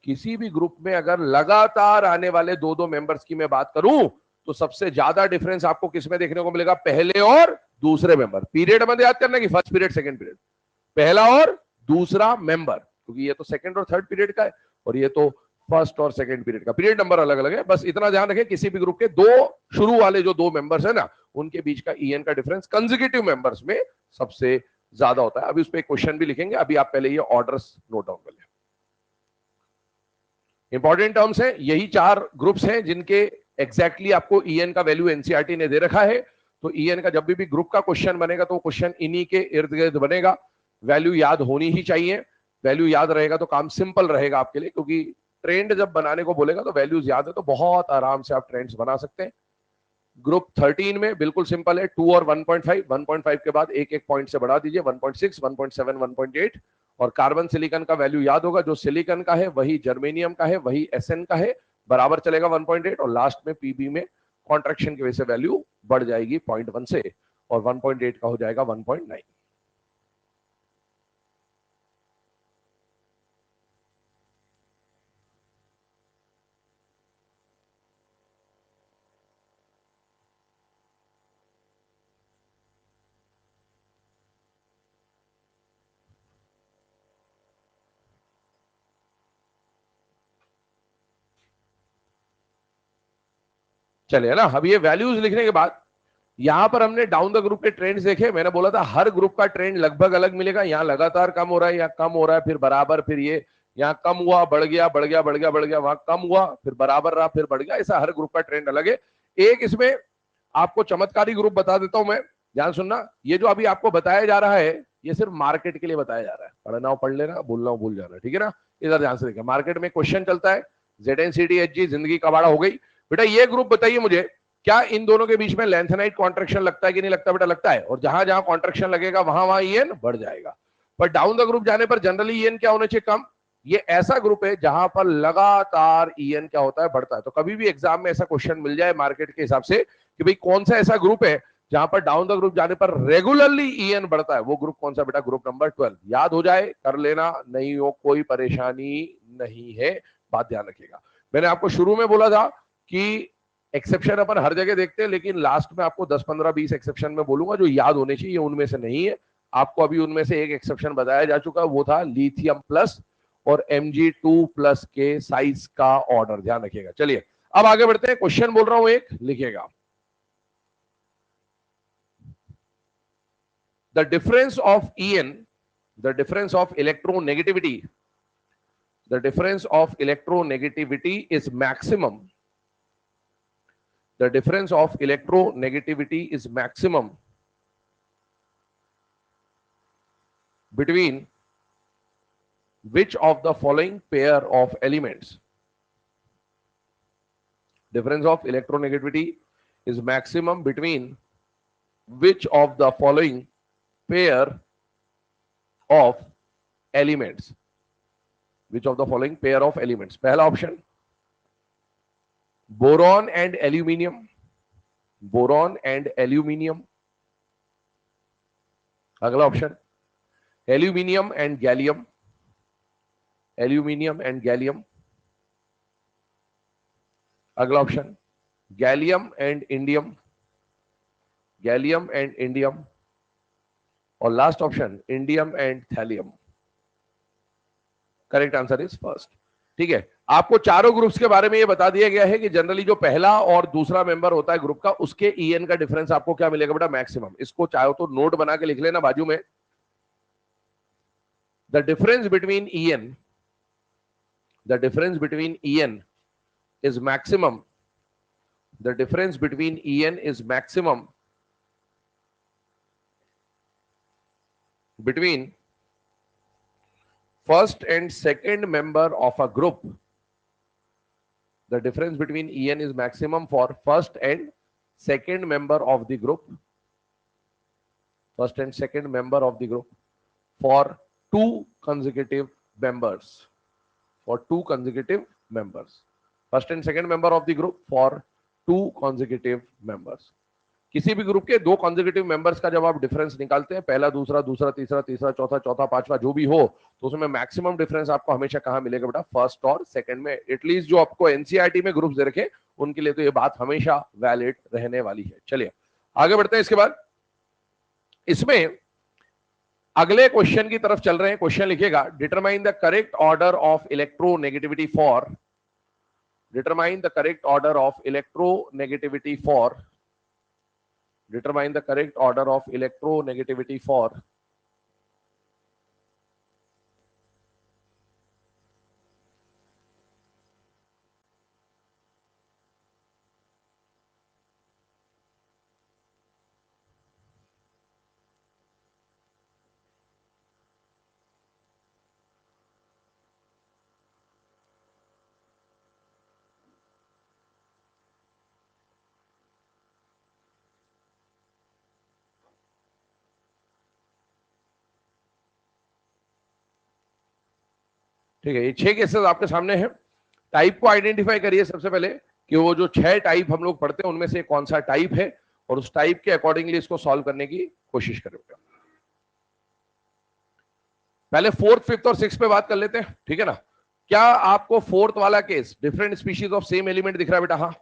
किसी भी ग्रुप में अगर लगातार आने वाले दो दो मेंबर्स की मैं बात करूं, तो सबसे ज्यादा डिफरेंस आपको किसमें देखने को मिलेगा? पहले और दूसरे मेंबर। पीरियड मत याद करना कि फर्स्ट पीरियड, सेकंड पीरियड, पहला और दूसरा मेंबर, क्योंकि ये तो सेकंड और थर्ड पीरियड का है, और ये तो फर्स्ट और सेकंड पीरियड का। पीरियड नंबर अलग अलग है, बस इतना ध्यान रखें। किसी भी ग्रुप के दो शुरू वाले जो दो मेंबर्स है ना, उनके बीच का ईएन का डिफरेंस कंसेक्यूटिव मेंबर्स में सबसे ज्यादा होता है। अभी उस पर क्वेश्चन भी लिखेंगे, अभी आप पहले ये ऑर्डर्स नोट डाउन कर लें। इंपॉर्टेंट टर्म्स है, यही चार ग्रुप्स हैं जिनके एग्जैक्टली आपको ईएन का वैल्यू एनसीईआरटी ने दे रखा है। तो ईएन का जब भी ग्रुप का क्वेश्चन बनेगा तो क्वेश्चन इन्हीं के इर्द गिर्द बनेगा। वैल्यू याद होनी ही चाहिए। वैल्यू याद रहेगा तो काम सिंपल रहेगा आपके लिए, क्योंकि ट्रेंड जब बनाने को बोलेगा तो वैल्यूज याद है तो बहुत आराम से आप ट्रेंड्स बना सकते हैं। ग्रुप 13 में बिल्कुल सिंपल है, 2 और 1.5, 1.5 के बाद एक एक पॉइंट से बढ़ा दीजिए, 1.6, 1.7, 1.8। और कार्बन सिलिकॉन का वैल्यू याद होगा, जो सिलिकॉन का है वही जर्मेनियम का है, वही एसएन का है, बराबर चलेगा 1.8। और लास्ट में पीबी में कॉन्ट्रैक्शन की वजह से वैल्यू बढ़ जाएगी 0.1 से, और 1.8 का हो जाएगा 1.9। चलिए ना, अब ये वैल्यूज लिखने के बाद यहां पर हमने डाउन द ग्रुप के ट्रेंड्स देखे। मैंने बोला था हर ग्रुप का ट्रेंड लगभग अलग मिलेगा। यहाँ लगातार कम हो रहा है, यहाँ कम हो रहा है, फिर बराबर, फिर ये यहाँ कम हुआ, बढ़ गया, बढ़ गया, बढ़ गया, बढ़ गया, वहां कम हुआ, फिर बराबर रहा, फिर बढ़ गया। ऐसा हर ग्रुप का ट्रेंड अलग है। एक इसमें आपको चमत्कारी ग्रुप बता देता हूं मैं, ध्यान सुनना। ये जो अभी आपको बताया जा रहा है, ये सिर्फ मार्केट के लिए बताया जा रहा है। पढ़ना हो पढ़ लेना, बोलना हो भूल जाना, ठीक है ना? इधर ध्यान से देखिए, मार्केट में क्वेश्चन चलता है ZNCT-HG, जिंदगी कबाड़ा हो गई। बेटा ये ग्रुप बताइए मुझे, क्या इन दोनों के बीच में लेंथेनाइट कॉन्ट्रैक्शन लगता है कि नहीं लगता? बेटा लगता है, और जहां जहां कॉन्ट्रैक्शन लगेगा वहां वहां ईएन बढ़ जाएगा। पर डाउन द ग्रुप जाने पर जनरली ईएन क्या होना चाहिए? कम। ये ऐसा ग्रुप है जहां पर लगातार ईएन क्या होता है? बढ़ता है। तो कभी भी एग्जाम में ऐसा क्वेश्चन मिल जाए मार्केट के हिसाब से कि भाई कौन सा ऐसा ग्रुप है जहां पर डाउन द ग्रुप जाने पर रेगुलरली ईएन बढ़ता है, वो ग्रुप कौन सा? बेटा ग्रुप नंबर 12। याद हो जाए, कर लेना, नहीं हो कोई परेशानी नहीं है, बात ध्यान रखिएगा। मैंने आपको शुरू में बोला था कि एक्सेप्शन अपन हर जगह देखते हैं, लेकिन लास्ट में आपको 10, 15, 20 एक्सेप्शन में बोलूंगा जो याद होने चाहिए, उनमें से नहीं है। आपको अभी उनमें से एक एक्सेप्शन बताया जा चुका है, वो था लिथियम प्लस और Mg2+ के साइज का ऑर्डर, ध्यान रखिएगा। चलिए अब आगे बढ़ते हैं, क्वेश्चन बोल रहा हूं एक, लिखिएगा। The difference of EN, the difference of electronegativity the difference of electronegativity is maximum. The difference of electronegativity is maximum between which of the following pair of elements? Difference of electronegativity is maximum between which of the following pair of elements? Which of the following pair of elements? पहला option boron and aluminium, boron and aluminium. अगला option aluminium and gallium, aluminium and gallium. अगला option gallium and indium, gallium and indium. और last option indium and thallium. Correct answer is first. ठीक है, आपको चारों groups के बारे में ये बता दिया गया है कि जनरली जो पहला और दूसरा मेंबर होता है ग्रुप का, उसके ईएन का डिफरेंस आपको क्या मिलेगा बेटा? मैक्सिमम. इसको चाहो तो नोट बना के लिख लेना बाजू में. The difference between EN, the difference between EN is maximum. The difference between EN is maximum between first and second member of a group. The difference between En is maximum for first and second member of the group. First and second member of the group for two consecutive members. For two consecutive members. First and second member of the group for two consecutive members. किसी भी group के दो consecutive members का जब आप difference निकालते हैं, पहला दूसरा दूसरा तीसरा तीसरा चौथा चौथा पांचवा जो भी हो, तो उसमें मैक्सिमम डिफरेंस आपको हमेशा कहां मिलेगा बेटा? फर्स्ट और सेकंड में. एटलीस्ट जो आपको एनसीईआरटी में ग्रुप्स दे रखे उनके लिए तो ये बात हमेशा वैलिड रहने वाली है. चलिए आगे बढ़ते हैं. इसके बाद इसमें अगले क्वेश्चन की तरफ चल रहे हैं. क्वेश्चन लिखिएगा, determine the correct order of electronegativity for, determine the correct order of electronegativity for, determine the correct order of electronegativity for ठीक है, ये 6 केसेस आपके सामने हैं. टाइप को आइडेंटिफाई करिए सबसे पहले कि वो जो 6 टाइप हम लोग पढ़ते हैं उनमें से कौन सा टाइप है, और उस टाइप के अकॉर्डिंगली इसको सॉल्व करने की कोशिश करेंगे. पहले फोर्थ, फिफ्थ और सिक्स पे बात कर लेते हैं. ठीक है ना? क्या आपको फोर्थ वाला case different species of same element दिख रहा है बेटा? हाँ.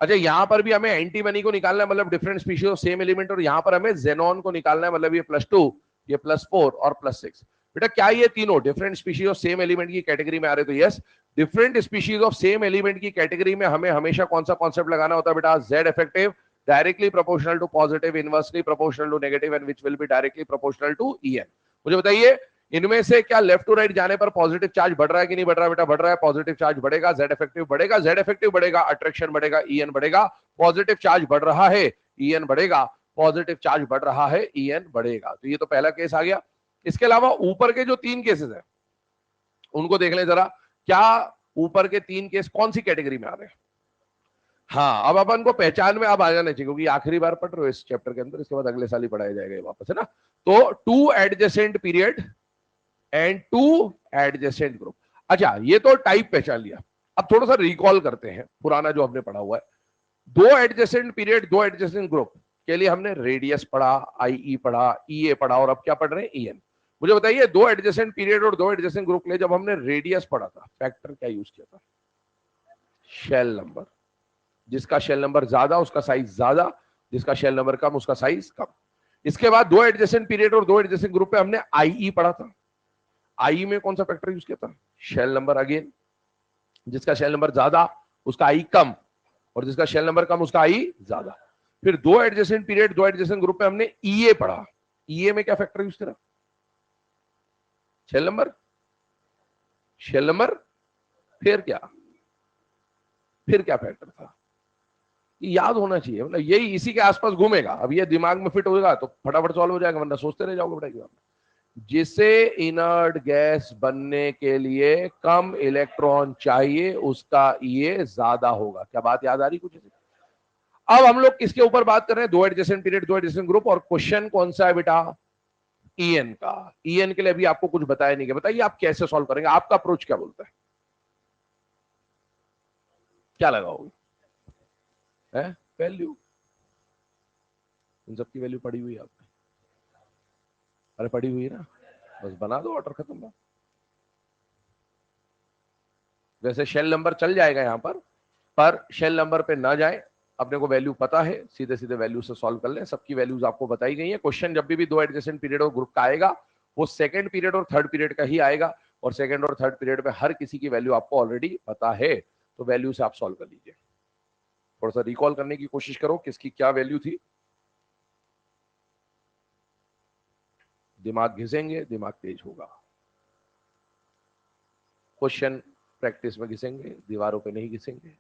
अच्छा, यहां पर भी हमें एंटीमनी को निकालना है, मतलब different species of same element, और यहां पर हमें जेनॉन को निकालना है, मतलब ये +2, ये +4 और +6. बेटा क्या ये तीनों different species of same element की कैटेगरी में आ रहे? तो yes, different species of same element की कैटेगरी में हमें हमेशा कौन सा कॉन्सेप्ट लगाना होता है बेटा? Z effective, directly proportional to positive, inversely proportional to negative, and which will be directly proportional to EN. मुझे बताइए, इनमें से क्या लेफ्ट टू राइट जाने पर पॉजिटिव चार्ज बढ़ रहा है कि नहीं बढ़ रहा है बेटा? बढ़ रहा है. पॉजिटिव चार्ज बढ़ेगा, जेड इफेक्टिव बढ़ेगा, जेड इफेक्टिव बढ़ेगा, अट्रैक्शन बढ़ेगा, ईएन बढ़ेगा. पॉजिटिव चार्ज बढ़ रहा है, ईएन बढ़ेगा. पॉजिटिव चार्ज बढ़ रहा है, ईएन बढ़ेगा. तो ये तो पहला केस आ गया. इसके अलावा ऊपर के जो 3 केसेस हैं उनको देख लें जरा. क्या ऊपर के 3 केस कौन सी कैटेगरी में आ रहे हैं? हाँ, अब अपन को पहचान में अब आ जाना चाहिए, क्योंकि आखिरी बार पढ़ रहे हो इस चैप्टर के अंदर, इसके बाद अगले साल ही पढ़ाया जाएगा वापस, है ना? तो 2 adjacent period and 2 adjacent group. अच्छा, ये तो टाइप पहचान लिया. अब थोड़ा सा रिकॉल करते हैं पुराना जो हमने पढ़ा हुआ है. 2 एडजेसेंट पीरियड, 2 एडजेसेंट ग्रुप के लिए हमने रेडियस पढ़ा, आईई पढ़ा, ईए पढ़ा, और अब क्या पढ़ रहे हैं? ईएन. मुझे बताइए, 2 एडजेसेंट पीरियड और 2 एडजेसेंट ग्रुप के लिए जब हमने रेडियस पढ़ा था, फैक्टर क्या यूज किया था? Shell number. जिसका शेल नंबर ज्यादा उसका साइज ज्यादा, जिसका शेल नंबर कम उसका साइज कम. इसके बाद 2 एडजेसेंट पीरियड और 2 एडजेसेंट ग्रुप पे हमने आईई पढ़ा था. आई में कौन सा फैक्टर यूज किया था? Shell number. अगेन, जिसका शेल नंबर ज्यादा उसका आई कम, और जिसका शेल नंबर कम उसका आई ज्यादा. फिर 2 एडजेसेंट पीरियड 2 एडजेसेंट ग्रुप पे हमने ईए पढ़ा. ईए में क्या फैक्टर यूज करा? Shell number. शेल नंबर फिर क्या फैक्टर था? याद होना चाहिए, मतलब यही इसी के आसपास घूमेगा। अब ये दिमाग में फिट होगा तो फटाफट सॉल्व हो जाएगा, वरना सोचते रह जाओगे बेटा एग्जाम में। जिसे इनर्ट गैस बनने के लिए कम इलेक्ट्रॉन चाहिए उसका ये ज्यादा होगा। क्या बात याद आ रही कुछ? अब हम लोग किसके ऊपर बात कर रहे हैं? दो एडजेसेंट पीरियड, दो एडजेसेंट ग्रुप, और क्वेश्चन कौन सा है बेटा? ईएन का। ईएन के लिए अभी आपको कुछ बताया नहीं गया, बताइए आप कैसे सॉल्व करेंगे? आपका अप्रोच क्या बोलता है? क्या लगाओगे? वैल्यू, इन सबकी वैल्यू पड़ी हुई है आपने? अरे पड़ी हुई है ना, बस बना दो, ऑर्डर खत्म बात। वैसे शेल नंबर चल जाएगा यहां पर शेल नंबर पे ना जाए, अपने को वैल्यू पता है, सीधे सीधे वैल्यू से सॉल्व कर ले। सबकी वैल्यूज आपको बताई गई है। क्वेश्चन जब भी दो एडजेसेंट पीरियड और ग्रुप का आएगा वो सेकंड पीरियड और थर्ड पीरियड का ही आएगा, और सेकंड और थर्ड पीरियड में हर किसी की वैल्यू आपको ऑलरेडी पता है, तो वैल्यू से आप सॉल्व कर लीजिए। थोड़ा सा रिकॉल करने की कोशिश करो किसकी क्या वैल्यू थी। दिमाग घिसेंगे, दिमाग तेज होगा। क्वेश्चन प्रैक्टिस में घिसेंगे, दीवारों पे नहीं घिसेंगे।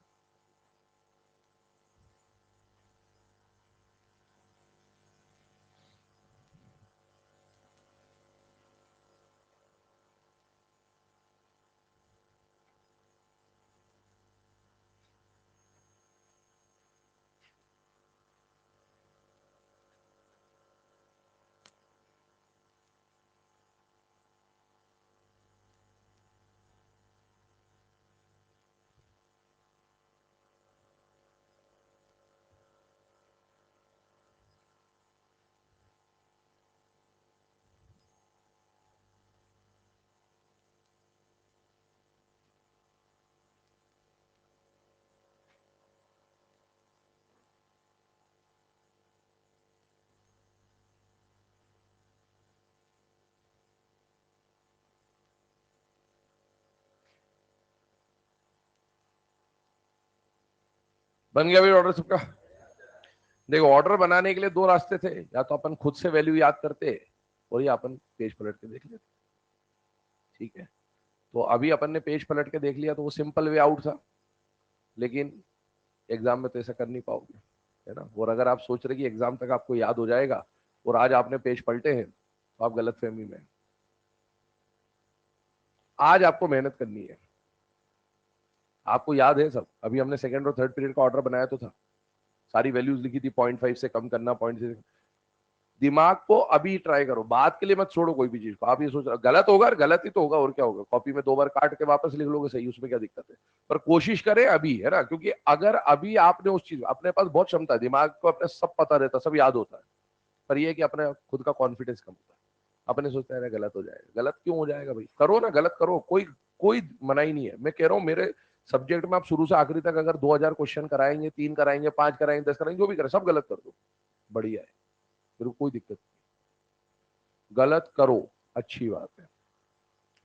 बन गया भाई ऑर्डर सबका? देखो, ऑर्डर बनाने के लिए दो रास्ते थे, या तो अपन खुद से वैल्यू याद करते, और या अपन पेज पलट के देख लेते। ठीक है, तो अभी अपन ने पेज पलट के देख लिया तो वो सिंपल वे आउट था, लेकिन एग्जाम में तो ऐसा कर नहीं पाओगे, है ना। और अगर आप सोच रहे कि एग्जाम तक आपको याद हो जाएगा और आज आपने पेज पलटे हैं, तो आप गलत फहमी में। आज आपको मेहनत करनी है। आपको याद है सब, अभी हमने सेकंड और थर्ड पीरियड का ऑर्डर बनाया तो था, सारी वैल्यूज लिखी थी, 0.5 से कम करना, 0.6। दिमाग को अभी ट्राई करो, बात के लिए मत छोड़ो कोई भी चीज को। आप ये सोच रहे गलत होगा, गलत ही तो होगा, और क्या होगा? कॉपी में 2 बार काट के वापस लिख लोगे, सही, उसमें क्या दिक्कत है? पर कोशिश करें अभी, है ना, क्योंकि अगर अभी आपने उस चीज, अपने पास बहुत क्षमता है, दिमाग को अपने सब पता रहता, सब याद होता है, पर यह कि अपने खुद का कॉन्फिडेंस कम होता है। अपने सोचते हैं गलत हो जाएगा। गलत क्यों हो जाएगा भाई? करो ना, गलत करो, कोई कोई मनाही नहीं है। मैं कह रहा हूँ मेरे सब्जेक्ट में आप शुरू से आखिरी तक अगर 2000 क्वेश्चन कराएंगे, 3 कराएंगे, 5 कराएंगे, 10 कराएंगे, जो भी करें, सब गलत कर दो, बढ़िया है, फिर कोई दिक्कत नहीं। गलत करो, अच्छी बात है,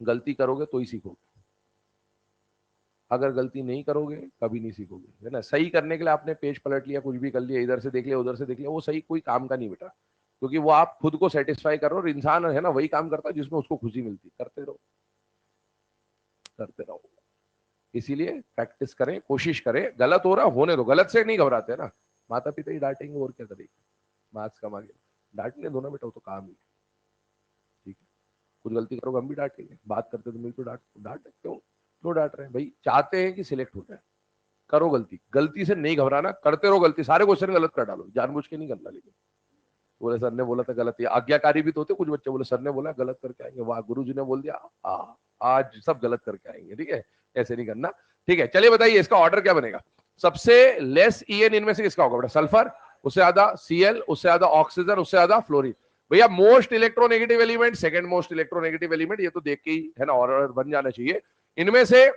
गलती करोगे तो ही सीखोगे। अगर गलती नहीं करोगे कभी नहीं सीखोगे, है ना। सही करने के लिए आपने पेज पलट लिया, कुछ भी कर लिया, इधर से देख लिया, उधर से देख लिया, वो सही कोई काम का नहीं बेटा, क्योंकि वो आप खुद को सेटिस्फाई कर रहे हो। और इंसान है ना वही काम करता है जिसमें उसको खुशी मिलती है। करते रहो, करते रहो। इसीलिए प्रैक्टिस करें, कोशिश करें। गलत हो रहा होने दो, गलत से नहीं घबराते ना, माता पिता ही डांटेंगे और क्या करेंगे, मार्क्स कमा के डांटने दो ना बेटा, वो तो काम ही। ठीक है, कुछ गलती करोगे हम भी डांटेंगे, बात करते तो मेरे को डांट क्यों क्यों डांट रहे हैं भाई? चाहते हैं कि सिलेक्ट हो जाए। करो गलती, गलती से नहीं घबराना, करते रहो गलती, सारे क्वेश्चन गलत कर डालो, जानबूझ के नहीं करना। लेकिन बोले सर ने बोला था गलत, ये आज्ञाकारी भी तो होते कुछ बच्चे, बोले सर ने बोला गलत करके आएंगे, वाह गुरु जी ने बोल दिया, आज सब गलत करके आएंगे। ठीक है, ऐसे नहीं करना। ठीक है, चलिए बताइए इसका ऑर्डर क्या बनेगा? सबसे लेस ईएन इनमें से किसका होगा बेटा? सल्फर, उससे ज्यादा सीएल, उससे ज्यादा ऑक्सीजन, उससे ज्यादा फ्लोरीन। भैया most electronegative element, second most electronegative element, ये तो देख के ही है ना ऑर्डर बन जाना चाहिए। इनमें से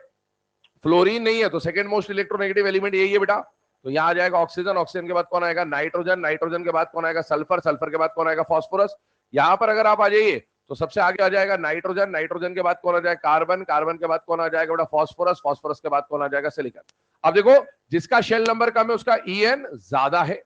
फ्लोरीन नहीं है, तो सेकंड मोस्ट इलेक्ट्रोनेगेटिव एलिमेंट यही है बेटा। तो यहां आ जाएगा ऑक्सीजन, ऑक्सीजन के बाद कौन आएगा? नाइट्रोजन, नाइट्रोजन के बाद कौन आएगा? सल्फर, सल्फर के बाद कौन आएगा? फास्फोरस। यहां पर अगर आप आ जाइए तो सबसे आगे आ जाएगा नाइट्रोजन, नाइट्रोजन के बाद कौन आ जाएगा? कार्बन, कार्बन के बाद कौन आ जाएगा बेटा? फास्फोरस, फास्फोरस के बाद कौन आ जाएगा? सिलिकॉन। अब देखो, जिसका शेल नंबर कम है उसका ईएन ज्यादा है,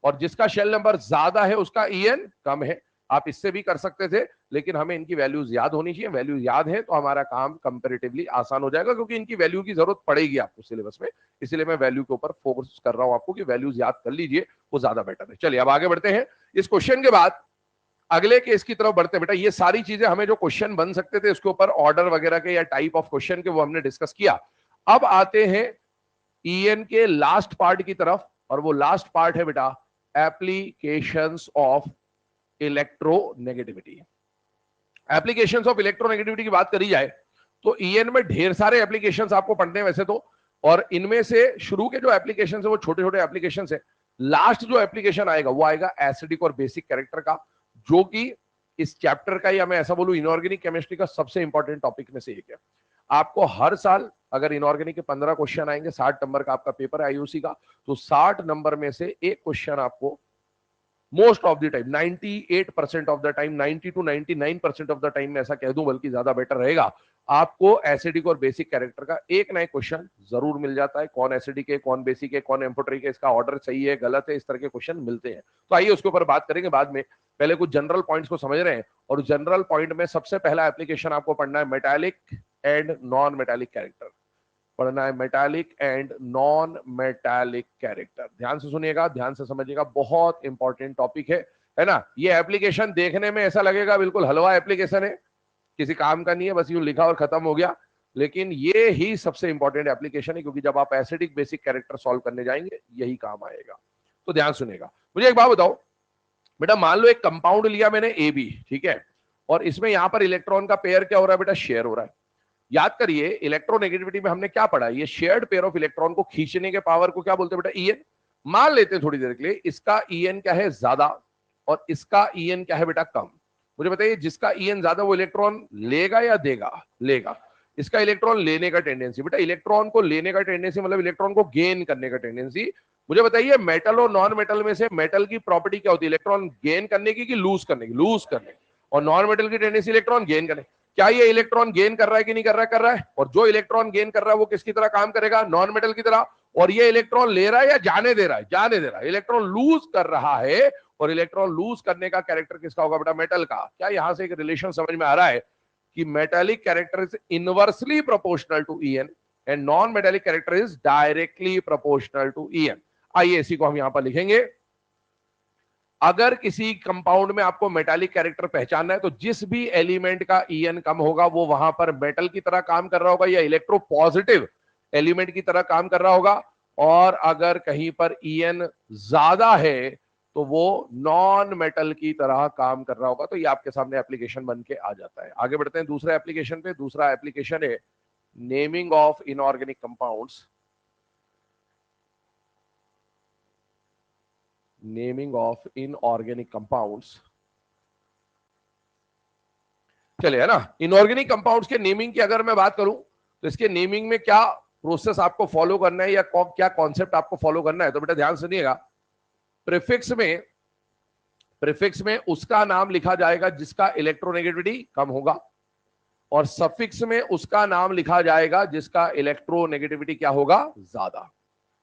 और जिसका शेल नंबर ज्यादा है उसका ईएन कम है। आप इससे भी कर सकते थे, लेकिन हमें इनकी वैल्यूज याद होनी चाहिए। वैल्यूज याद है तो हमारा काम कंपैरेटिवली आसान हो जाएगा, क्योंकि इनकी वैल्यू की जरूरत पड़ेगी आपको सिलेबस में। इसलिए मैं वैल्यू के ऊपर फोकस कर रहा हूं आपको कि वैल्यूज याद कर लीजिए, वो ज्यादा बेटर है। चलिए अब आगे बढ़ते हैं। इस क्वेश्चन के बाद अगले केस की तरफ बढ़ते हैं। बेटा ये सारी चीजें हमें जो क्वेश्चन बन सकते थे इसके ऊपर ऑर्डर वगैरह के या टाइप ऑफ क्वेश्चन के, वो हमने डिस्कस किया। अब आते हैं ईएन के लास्ट पार्ट की तरफ, और वो लास्ट पार्ट है बेटा applications of electronegativity. Applications of electronegativity की बात करी जाए तो ईएन में ढेर सारे एप्लीकेशंस आपको पढ़ने हैं वैसे तो, और इनमें से शुरू के जो एप्लीकेशंस है वो छोटे छोटे एप्लीकेशंस है। लास्ट जो एप्लीकेशन आएगा वो आएगा एसिडिक और बेसिक कैरेक्टर का, जो कि इस चैप्टर का, या मैं ऐसा बोलूं इनऑर्गेनिक केमिस्ट्री का सबसे इंपॉर्टेंट टॉपिक में से एक है। आपको हर साल अगर इनऑर्गेनिक के 15 क्वेश्चन आएंगे, 60 नंबर का आपका पेपर है आईयूसी का, तो 60 नंबर में से एक क्वेश्चन आपको most of the time 98% of the time, 90 to 99% of the time में ऐसा कह दूं, बल्कि ज्यादा बेटर रहेगा, आपको एसिडिक और बेसिक कैरेक्टर का एक ना एक क्वेश्चन जरूर मिल जाता है। कौन एसिडिक है, कौन बेसिक है, कौन एम्फोटेरिक है, इसका ऑर्डर सही है गलत है, इस तरह के क्वेश्चन मिलते हैं। तो आइए उसके ऊपर बात करेंगे बाद में। पहले कुछ जनरल पॉइंट्स को समझ रहे हैं, और जनरल पॉइंट में सबसे पहला एप्लीकेशन आपको पढ़ना है metallic and non metallic character. पढ़ना है metallic and non metallic character. ध्यान से सुनिएगा, ध्यान से समझिएगा, बहुत इंपॉर्टेंट टॉपिक है ना। ये एप्लीकेशन देखने में ऐसा लगेगा बिल्कुल हलवा एप्लीकेशन है, किसी काम का नहीं है, बस यूं लिखा और खत्म हो गया, लेकिन ये ही सबसे इंपॉर्टेंट एप्लीकेशन है, क्योंकि जब आप एसिडिक बेसिक कैरेक्टर सॉल्व करने जाएंगे यही काम आएगा। तो ध्यान सुनेगा। मुझे एक बात बताओ बेटा, मान लो एक कंपाउंड लिया मैंने ए बी, ठीक है, और इसमें यहां पर इलेक्ट्रॉन का पेयर क्या हो रहा है बेटा, शेयर हो रहा है। याद करिए इलेक्ट्रोनेगेटिविटी में हमने क्या पढ़ा, ये शेयर्ड पेयर ऑफ इलेक्ट्रॉन को खींचने के पावर को क्या बोलते हैं बेटा, ईएन। मान लेते हैं थोड़ी देर के लिए इसका ईएन क्या है, ज्यादा, और इसका ईएन क्या है बेटा, कम। मुझे बताइए जिसका ईएन ज्यादा वो इलेक्ट्रॉन लेगा या देगा, लेगा। इसका इलेक्ट्रॉन लेने का टेंडेंसी, बेटा इलेक्ट्रॉन को लेने का टेंडेंसी मतलब इलेक्ट्रॉन को गेन करने का टेंडेंसी। मुझे बताइए मेटल और नॉन मेटल में से मेटल की प्रॉपर्टी क्या होती है, इलेक्ट्रॉन गेन करने की कि लूज करने की, लूज करने की, और नॉन मेटल की टेंडेंसी इलेक्ट्रॉन गेन करने। क्या ये इलेक्ट्रॉन गेन कर रहा है कि नहीं कर रहा है, कर रहा है। और जो इलेक्ट्रॉन गेन कर रहा है वो किसकी तरह काम करेगा, नॉन मेटल की तरह। और ये इलेक्ट्रॉन ले रहा है या जाने दे रहा है, जाने दे रहा है, इलेक्ट्रॉन लूज कर रहा है। और इलेक्ट्रॉन लूज करने का कैरेक्टर किसका होगा बेटा, मेटल का। क्या यहां से एक रिलेशन समझ में आ रहा है कि metallic character is inversely proportional to EN and non metallic character is directly proportional to EN. आइए इसी को हम यहां पर लिखेंगे। अगर किसी कंपाउंड में आपको मेटालिक कैरेक्टर पहचानना है तो जिस भी एलिमेंट का ईएन कम होगा वो वहां पर मेटल की तरह काम कर रहा होगा या इलेक्ट्रोपॉजिटिव एलिमेंट की तरह काम कर रहा होगा। और अगर कहीं पर ईएन ज्यादा है तो वो नॉन मेटल की तरह काम कर रहा होगा। तो ये आपके सामने एप्लीकेशन बन के आ जाता है। आगे बढ़ते हैं दूसरे एप्लीकेशन पे। दूसरा एप्लीकेशन है naming of inorganic compounds. Naming of inorganic compounds. चलिए है ना, इनऑर्गेनिक कंपाउंड्स के नेमिंग की अगर मैं बात करूं तो इसके नेमिंग में क्या प्रोसेस आपको फॉलो करना है या क्या कॉन्सेप्ट आपको फॉलो करना है, तो बेटा ध्यान सुनिएगा। प्रीफिक्स में उसका नाम लिखा जाएगा जिसका इलेक्ट्रोनेगेटिविटी कम होगा, और सफिक्स में उसका नाम लिखा जाएगा जिसका इलेक्ट्रोनेगेटिविटी क्या होगा, ज्यादा।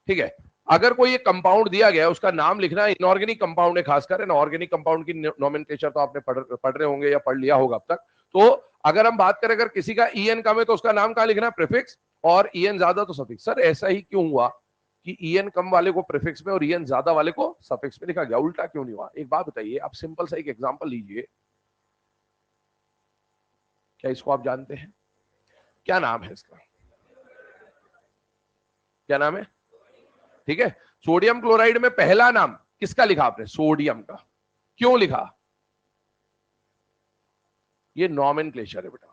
ठीक है, अगर कोई एक कंपाउंड दिया गया है उसका नाम लिखना, इनऑर्गेनिक कंपाउंड है खासकर, इनऑर्गेनिक कंपाउंड की नोमेनक्लेचर तो आपने पढ़ रहे होंगे या पढ़ लिया होगा अब तक। तो अगर हम बात करें अगर किसी का ईएन कम है तो उसका नाम कहां लिखना है, प्रीफिक्स, और ईएन ज्यादा तो सफिक्स। सर ऐसा ही क्यों हुआ कि ईएन कम वाले को प्रीफिक्स में और ईएन ज्यादा वाले को सफिक्स में लिखा गया, उल्टा क्यों नहीं हुआ? एक बात बताइए, आप सिंपल सा एक एग्जांपल लीजिए। क्या इसको आप जानते हैं? क्या नाम है इसका? क्या नाम है? ठीक है, सोडियम क्लोराइड में पहला नाम किसका लिखा आपने? सोडियम का। क्यों लिखा? ये नॉमेनक्लेचर है बेटा।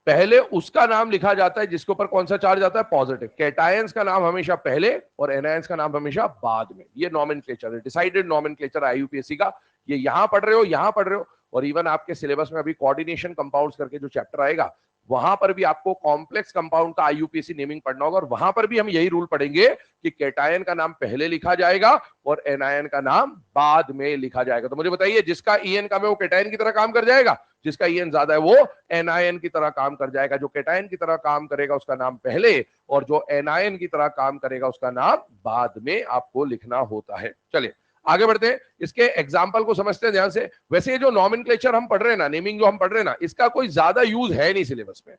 पहले उसका नाम लिखा जाता है जिसके ऊपर कौन सा चार्ज आता है, पॉजिटिव। कैटायंस का नाम हमेशा पहले और एनायंस का नाम हमेशा बाद में। ये नॉमेनक्लेचर है, डिसाइडेड नॉमेनक्लेचर आईयूपीएससी का। ये यहां पढ़ रहे हो, यहां पढ़ रहे हो, और इवन आपके सिलेबस में अभी कोऑर्डिनेशन कंपाउंड्स करके जो चैप्टर आएगा वहां पर भी आपको कॉम्प्लेक्स कंपाउंड का आईयूपीएससी नेमिंग पढ़ना होगा, और वहां पर भी हम यही रूल पढ़ेंगे कि कैटायन का नाम पहले लिखा जाएगा और एनायन का नाम बाद में लिखा जाएगा। तो मुझे बताइए जिसका ईएन कम है वो कैटायन की तरह काम कर जाएगा, जिसका ईएन ज्यादा है वो एनायन की तरह काम कर जाएगा। जो कैटायन की तरह काम करेगा उसका नाम पहले, और जो एनायन की तरह काम करेगा उसका नाम बाद में आपको लिखना होता है। चलिए आगे बढ़ते हैं, इसके एग्जाम्पल को समझते हैं ध्यान से। वैसे ये जो नॉमेनक्लेचर हम पढ़ रहे हैं ना, नेमिंग जो हम पढ़ रहे हैं ना, इसका कोई ज्यादा यूज है नहीं सिलेबस में।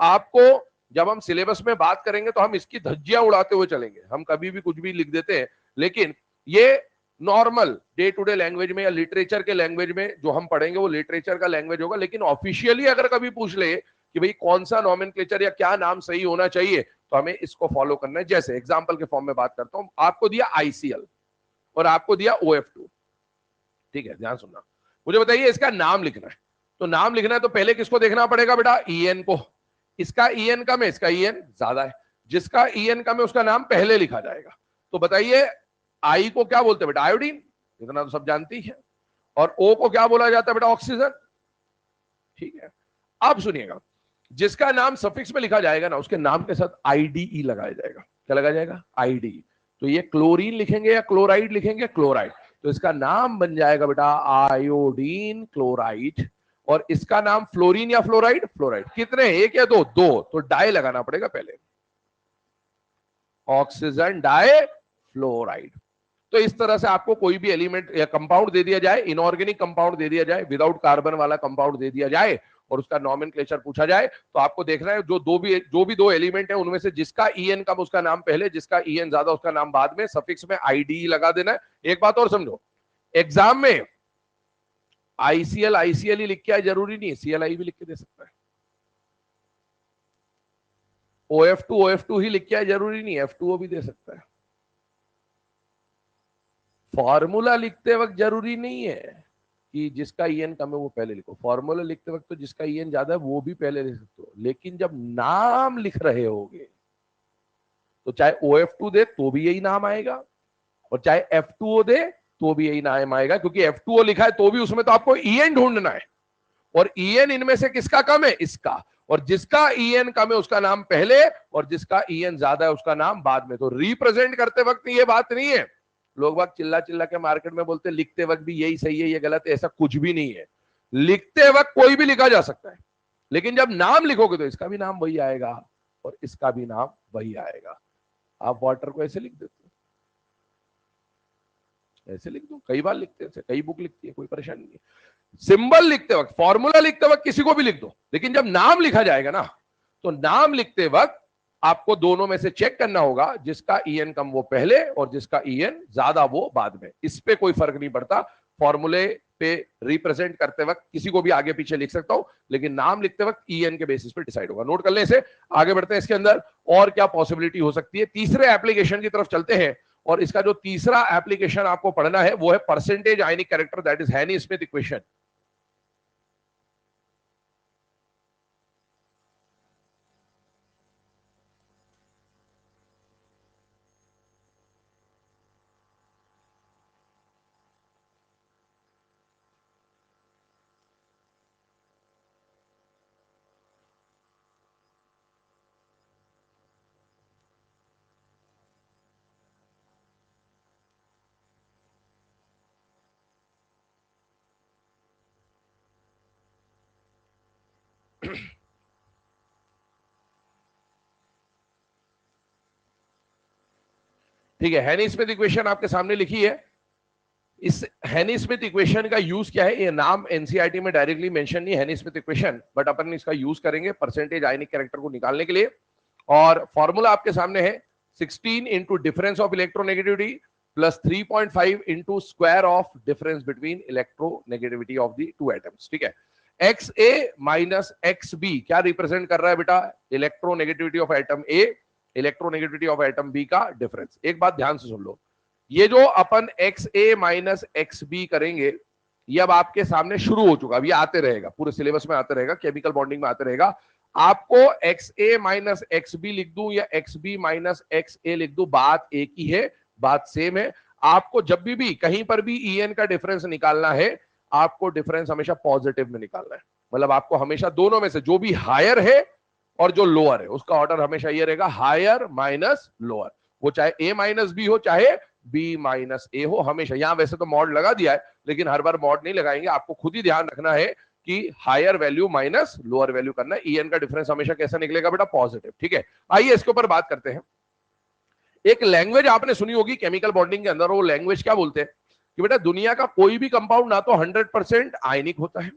आपको जब हम सिलेबस में बात करेंगे तो हम इसकी धज्जियां उड़ाते हुए चलेंगे, हम कभी भी कुछ भी लिख देते हैं, लेकिन ये normal day to day language में या लिटरेचर के लैंग्वेज में जो हम पढ़ेंगे वो लिटरेचर का लैंग्वेज होगा। लेकिन ऑफिशियली अगर कभी पूछ ले कि भाई कौन सा नॉमेनक्लेचर या क्या नाम सही होना चाहिए, तो हमें इसको फॉलो करना है। जैसे एग्जांपल के फॉर्म में बात करता हूं, आपको दिया आईसीएल और आपको दिया OF2, ठीक है, ध्यान सुनना। मुझे बताइए इसका नाम लिखना है, तो नाम लिखना है तो पहले किसको देखना पड़ेगा बेटा, EN को। इसका EN कम है, इसका EN ज्यादा है। जिसका EN कम है उसका नाम पहले लिखा जाएगा। तो बताइए आई को क्या बोलते हैं बेटा, आयोडीन, इतना तो सब जानती है। और O को क्या बोला जाता है बेटा, ऑक्सीजन, ठीक है। अब सुनिएगा, जिसका नाम सफिक्स में लिखा जाएगा ना, उसके नाम के साथ IDE लगाया जाएगा। क्या लगाया जाएगा, IDE। तो ये क्लोरीन लिखेंगे या क्लोराइड लिखेंगे, क्लोराइड, तो इसका नाम बन जाएगा बेटा आयोडीन क्लोराइड। और इसका नाम फ्लोरीन या फ्लोराइड, फ्लोराइड। कितने, एक या दो, दो, तो डाई लगाना पड़ेगा पहले, ऑक्सीजन डाई फ्लोराइड। तो इस तरह से आपको कोई भी एलिमेंट या कंपाउंड दे दिया जाए, इनऑर्गेनिक कंपाउंड दे दिया जाए, विदाउट कार्बन वाला कंपाउंड दे दिया जाए, और उसका नॉमेनक्लेचर पूछा जाए, तो आपको देखना है जो भी दो एलिमेंट है उनमें से जिसका EN कम उसका नाम पहले, जिसका EN ज्यादा उसका नाम बाद में, सफिक्स में IDE लगा देना है। एक बात और समझो, एग्जाम में ICL ICL ही लिख के आए जरूरी नहीं है, CLI भी लिख के दे सकता है। OF2 OF2 ही लिख के आए जरूरी नहीं है, F2O भी दे सकता है। फॉर्मूला लिखते वक्त जरूरी नहीं है कि जिसका EN कम है वो पहले लिखो, फॉर्मूला लिखते वक्त तो जिसका EN ज्यादा है वो भी पहले लिख सकते हो। लेकिन जब नाम लिख रहे होगे तो चाहे OF2 दे तो भी यही नाम आएगा, और चाहे F2O दे तो भी यही नाम आएगा, क्योंकि F2O लिखा है तो भी उसमें तो आपको EN ढूंढना है, और EN इनमें से किसका कम है, इसका। और जिसका EN कम है उसका नाम पहले, और जिसका EN ज्यादा है उसका नाम बाद में। तो रिप्रेजेंट करते वक्त ये बात नहीं है, लोग बाग चिल्ला चिल्ला के मार्केट में बोलते लिखते वक्त भी यही सही है ये गलत है, ऐसा कुछ भी नहीं है। लिखते वक्त कोई भी लिखा जा सकता है, लेकिन जब नाम लिखोगे तो इसका भी नाम वही आएगा और इसका भी नाम वही आएगा। आप वाटर को ऐसे लिख देते हो, ऐसे लिख दो, कई बार लिखते हैं, कई बुक लिखती है, कोई परेशानी नहीं। सिंबल लिखते वक्त, फॉर्मूला लिखते वक्त किसी को भी लिख दो, लेकिन जब नाम लिखा जाएगा ना, तो नाम लिखते वक्त आपको दोनों में से चेक करना होगा, जिसका EN कम वो पहले और जिसका EN ज्यादा वो बाद में। इस पे कोई फर्क नहीं पड़ता, फॉर्मूले पे रिप्रेजेंट करते वक्त किसी को भी आगे पीछे लिख सकता हूं, लेकिन नाम लिखते वक्त EN के बेसिस पे डिसाइड होगा। नोट कर लें इसे, आगे बढ़ते हैं। इसके अंदर और क्या पॉसिबिलिटी हो सकती है, तीसरे एप्लीकेशन की तरफ चलते हैं। और इसका जो तीसरा एप्लीकेशन आपको पढ़ना है वो है percentage ionic character, that is हैनी स्मिथ इक्वेशन। ठीक है, हैनी स्मिथ इक्वेशन आपके सामने लिखी है। इस हैनी स्मिथ इक्वेशन का यूज क्या है, ये नाम एनसीईआरटी में डायरेक्टली मेंशन नहीं है हैनी स्मिथ इक्वेशन, बट अपन इसका यूज करेंगे परसेंटेज आयनिक कैरेक्टर को निकालने के लिए। और फॉर्मूला आपके सामने है 16 into difference of electronegativity plus 3.5 into square of difference between electronegativity of the two atoms. ठीक है, X A minus X B क्या रिप्रेजेंट कर रहा है बेटा, electronegativity of atom A, electronegativity of atom B का डिफरेंस। एक बात ध्यान से सुन लो, ये जो अपन X A minus X B करेंगे ये अब आपके सामने शुरू हो चुका, अब ये आते रहेगा, पूरे सिलेबस में आते रहेगा, केमिकल बॉन्डिंग में आते रहेगा। आपको x A minus X B लिख दूं या एक्स बी माइनस एक्स ए लिख दूं, बात एक ही है, बात सेम है। आपको जब भी कहीं पर भी EN का डिफरेंस निकालना है, आपको डिफरेंस हमेशा पॉजिटिव में निकालना है। मतलब आपको हमेशा दोनों में से जो भी हायर है और जो लोअर है उसका ऑर्डर हमेशा ये रहेगा, हायर माइनस लोअर। वो चाहे ए माइनस बी हो चाहे बी माइनस ए हो, हमेशा। यहां वैसे तो मॉड लगा दिया है, लेकिन हर बार मॉड नहीं लगाएंगे, आपको खुद ही ध्यान रखना है कि higher value minus lower value करना है। EN का डिफरेंस हमेशा कैसा निकलेगा बेटा, पॉजिटिव। ठीक है, आइए इसके ऊपर बात करते हैं। एक लैंग्वेज आपने सुनी होगी केमिकल बॉन्डिंग के अंदर, वो लैंग्वेज क्या बोलते हैं, कि बेटा दुनिया का कोई भी कंपाउंड ना तो 100% आयनिक होता है